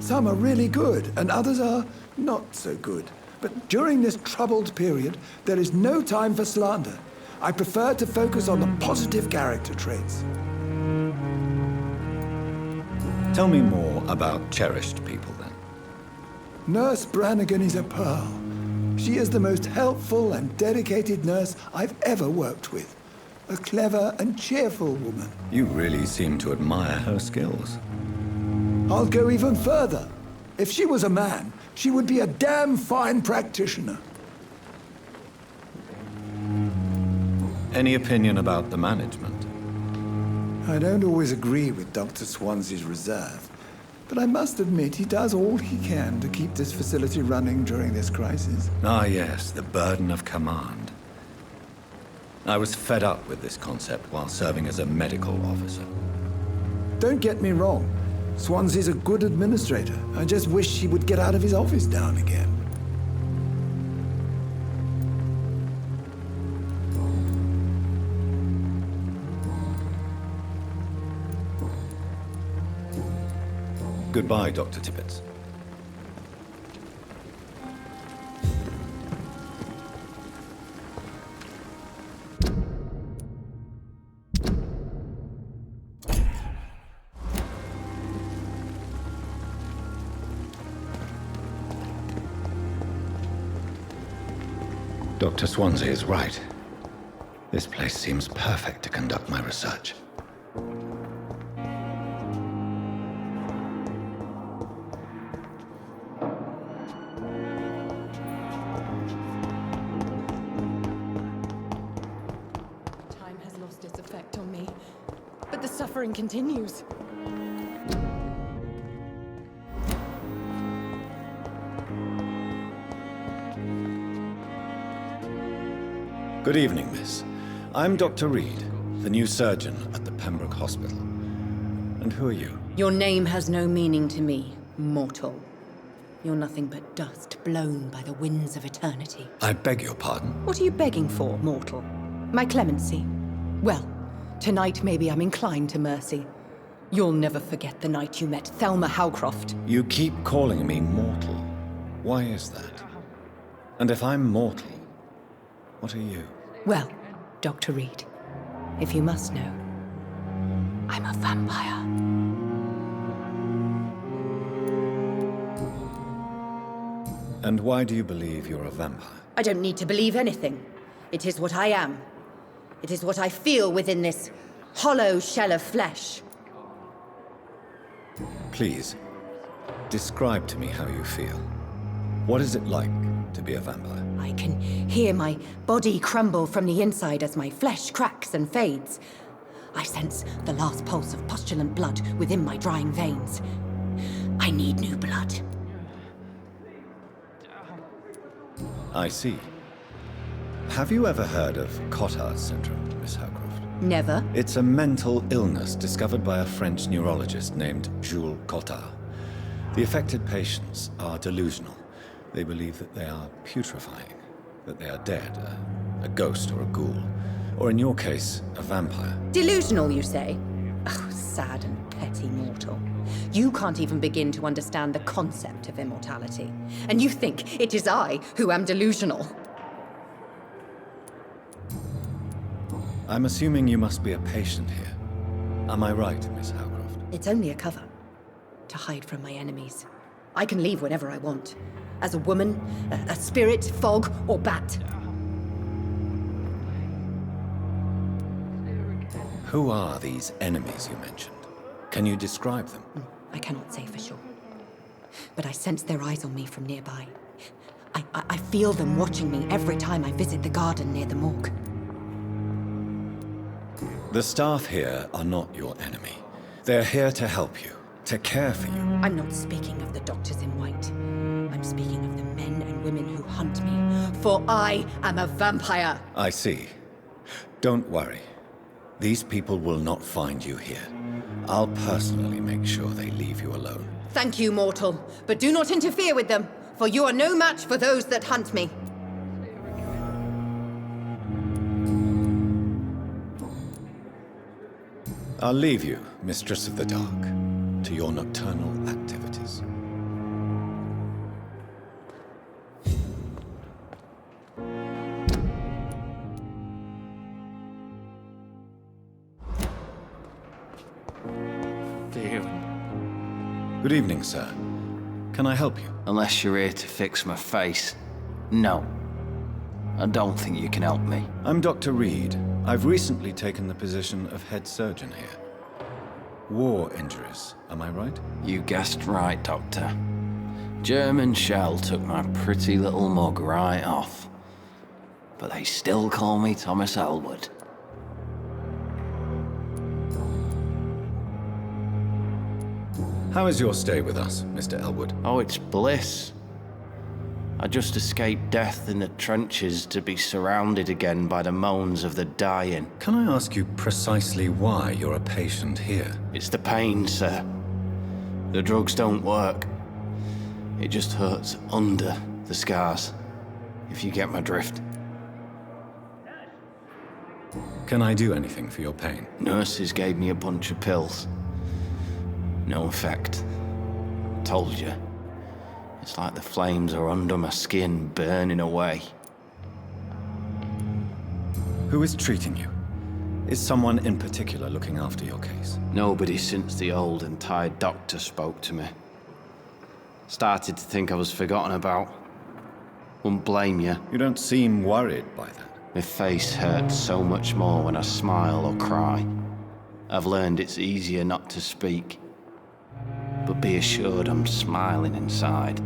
Some are really good, and others are not so good. But during this troubled period, there is no time for slander. I prefer to focus on the positive character traits. Tell me more about cherished people, then. Nurse Brannigan is a pearl. She is the most helpful and dedicated nurse I've ever worked with. A clever and cheerful woman. You really seem to admire her skills. I'll go even further. If she was a man, she would be a damn fine practitioner. Any opinion about the management? I don't always agree with Dr. Swansea's reserve, but I must admit he does all he can to keep this facility running during this crisis. Ah, yes, the burden of command. I was fed up with this concept while serving as a medical officer. Don't get me wrong. Swansea's a good administrator. I just wish he would get out of his office now and again. Goodbye, Dr. Tippett. Dr. Swansea is right. This place seems perfect to conduct my research. Time has lost its effect on me, but the suffering continues. Good evening, miss. I'm Dr. Reed, the new surgeon at the Pembroke Hospital. And who are you? Your name has no meaning to me, mortal. You're nothing but dust blown by the winds of eternity. I beg your pardon? What are you begging for, mortal? My clemency? Well, tonight maybe I'm inclined to mercy. You'll never forget the night you met Thelma Howcroft. You keep calling me mortal. Why is that? And if I'm mortal, what are you? Well, Dr. Reed, if you must know, I'm a vampire. And why do you believe you're a vampire? I don't need to believe anything. It is what I am. It is what I feel within this hollow shell of flesh. Please, describe to me how you feel. What is it like to be a vampire? I can hear my body crumble from the inside as my flesh cracks and fades. I sense the last pulse of postulant blood within my drying veins. I need new blood. I see. Have you ever heard of Cotard syndrome, Miss Howcroft? Never. It's a mental illness discovered by a French neurologist named Jules Cotard. The affected patients are delusional. They believe that they are putrefying, that they are dead, a ghost or a ghoul, or in your case, a vampire. Delusional, you say? Oh, sad and petty mortal. You can't even begin to understand the concept of immortality. And you think it is I who am delusional. I'm assuming you must be a patient here. Am I right, Miss Howcroft? It's only a cover. To hide from my enemies. I can leave whenever I want. As a woman, a spirit, fog, or bat. Who are these enemies you mentioned? Can you describe them? I cannot say for sure. But I sense their eyes on me from nearby. I feel them watching me every time I visit the garden near the morgue. The staff here are not your enemy. They're here to help you, to care for you. I'm not speaking of the doctors in white. I'm speaking of the men and women who hunt me, for I am a vampire. I see. Don't worry. These people will not find you here. I'll personally make sure they leave you alone. Thank you, mortal, but do not interfere with them, for you are no match for those that hunt me. I'll leave you, Mistress of the Dark, to your nocturnal activities. Good evening, sir. Can I help you? Unless you're here to fix my face. No. I don't think you can help me. I'm Dr. Reed. I've recently taken the position of head surgeon here. War injuries, am I right? You guessed right, Doctor. German shell took my pretty little mug right off. But they still call me Thomas Elwood. How is your stay with us, Mr. Elwood? Oh, it's bliss. I just escaped death in the trenches to be surrounded again by the moans of the dying. Can I ask you precisely why you're a patient here? It's the pain, sir. The drugs don't work. It just hurts under the scars, if you get my drift. Can I do anything for your pain? Nurses gave me a bunch of pills. No effect. Told you. It's like the flames are under my skin, burning away. Who is treating you? Is someone in particular looking after your case? Nobody since the old and tired doctor spoke to me. Started to think I was forgotten about. Wouldn't blame you. You don't seem worried by that. My face hurts so much more when I smile or cry. I've learned it's easier not to speak. But be assured I'm smiling inside.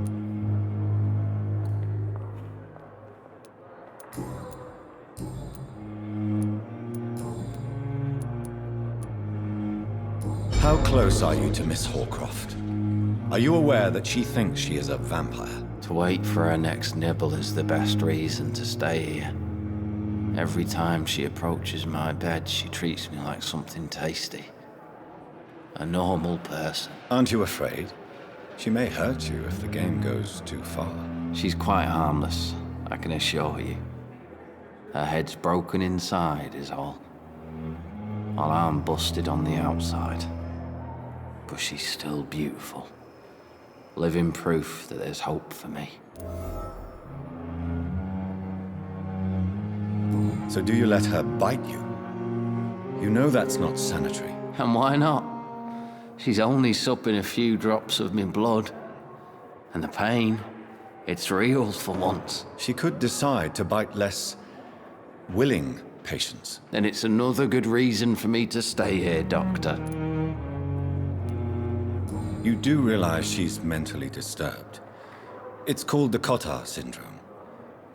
How close are you to Miss Horcroft? Are you aware that she thinks she is a vampire? To wait for her next nibble is the best reason to stay here. Every time she approaches my bed, she treats me like something tasty. A normal person. Aren't you afraid? She may hurt you if the game goes too far. She's quite harmless, I can assure you. Her head's broken inside is all. While I'm busted on the outside. But she's still beautiful. Living proof that there's hope for me. So do you let her bite you? You know that's not sanitary. And why not? She's only supping a few drops of me blood. And the pain, it's real for once. She could decide to bite less willing patients. Then it's another good reason for me to stay here, Doctor. You do realize she's mentally disturbed. It's called the Cotard syndrome.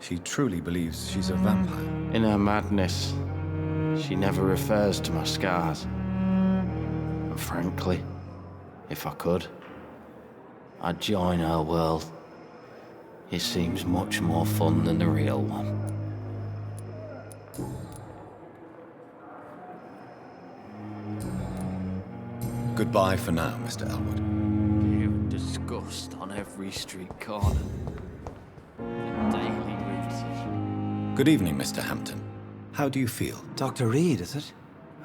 She truly believes she's a vampire. In her madness, she never refers to my scars. And frankly, if I could, I'd join her world. It seems much more fun than the real one. Goodbye for now, Mr. Elwood. You disgust on every street corner. Daily routine. Good evening, Mr. Hampton. How do you feel? Dr. Reed, is it?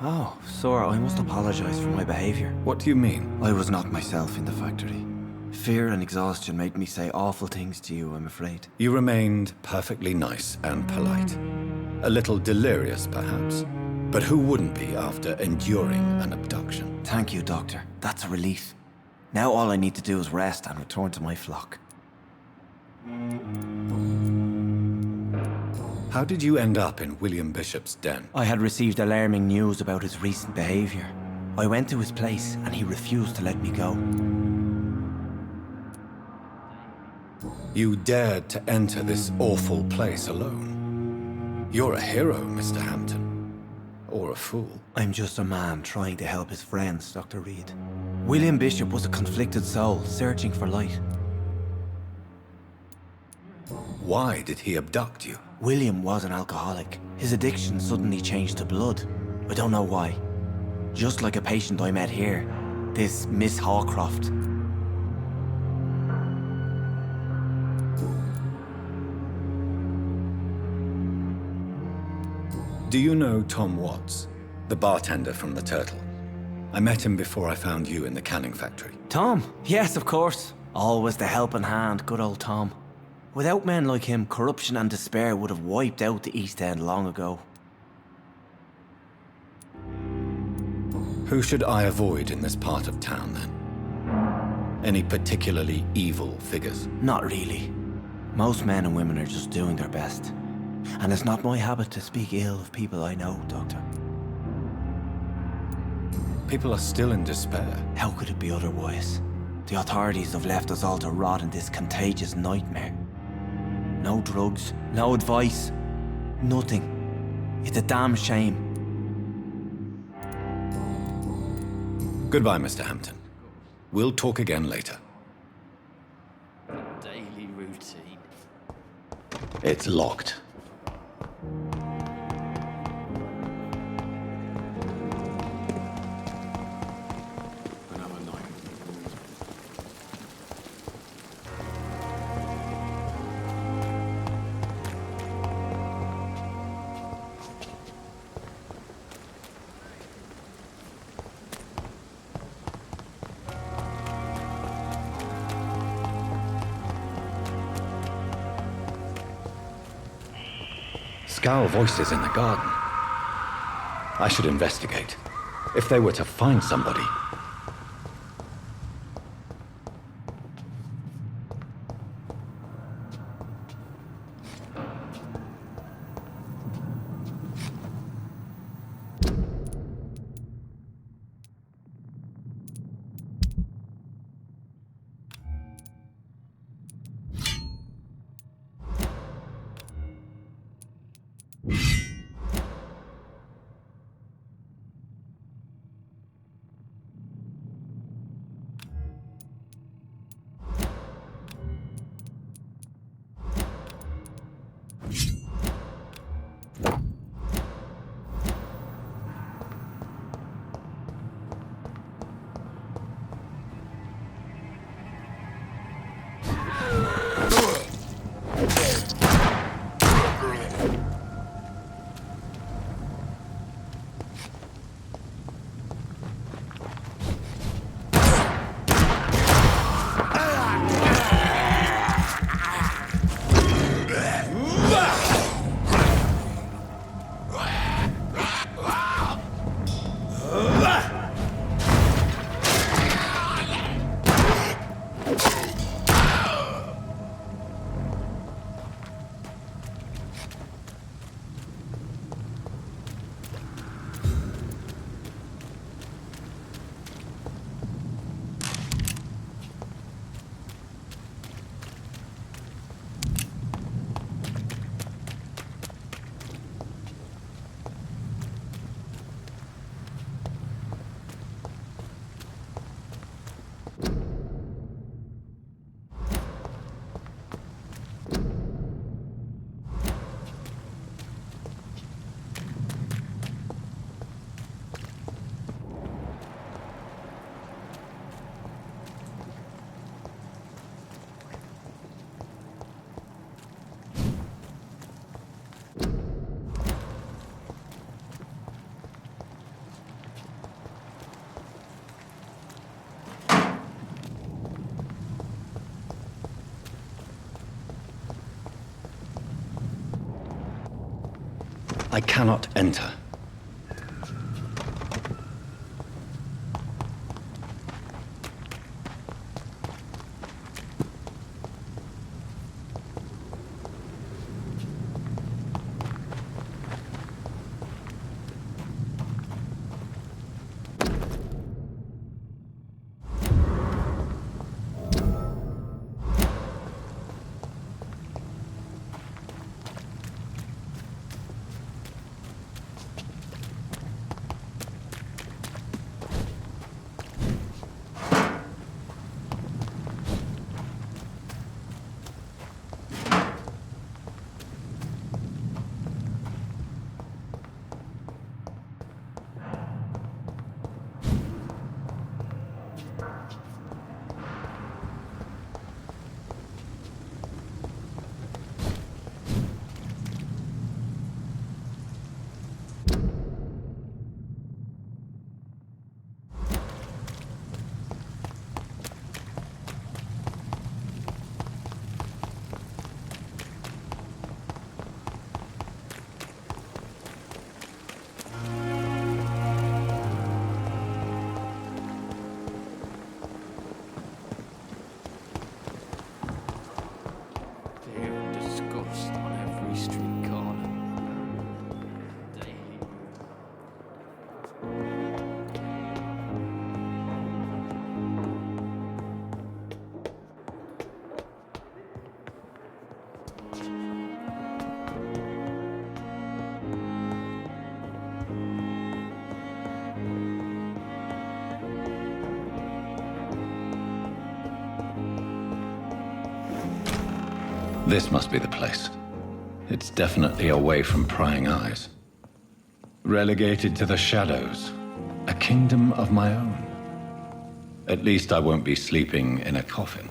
Oh, sir, I must apologize for my behavior. What do you mean? I was not myself in the factory. Fear and exhaustion made me say awful things to you, I'm afraid. You remained perfectly nice and polite. A little delirious, perhaps. But who wouldn't be after enduring an abduction? Thank you, Doctor. That's a relief. Now all I need to do is rest and return to my flock. How did you end up in William Bishop's den? I had received alarming news about his recent behavior. I went to his place and he refused to let me go. You dared to enter this awful place alone. You're a hero, Mr. Hampton. Or a fool. I'm just a man trying to help his friends, Dr. Reed. William Bishop was a conflicted soul, searching for light. Why did he abduct you? William was an alcoholic. His addiction suddenly changed to blood. I don't know why. Just like a patient I met here. This Miss Hawcroft. Do you know Tom Watts, the bartender from the Turtle? I met him before I found you in the canning factory. Tom? Yes, of course. Always the helping hand, good old Tom. Without men like him, corruption and despair would have wiped out the East End long ago. Who should I avoid in this part of town, then? Any particularly evil figures? Not really. Most men and women are just doing their best. And it's not my habit to speak ill of people I know, Doctor. People are still in despair. How could it be otherwise? The authorities have left us all to rot in this contagious nightmare. No drugs, no advice, nothing. It's a damn shame. Goodbye, Mr. Hampton. We'll talk again later. Daily routine. It's locked. Scowl voices in the garden. I should investigate. If they were to find somebody. I cannot enter. This must be the place. It's definitely away from prying eyes. Relegated to the shadows. A kingdom of my own. At least I won't be sleeping in a coffin.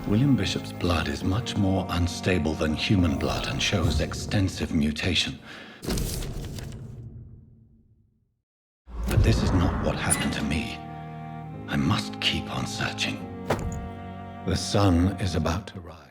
William Bishop's blood is much more unstable than human blood and shows extensive mutation. But this is not what happened to me. I must keep on searching. The sun is about to rise.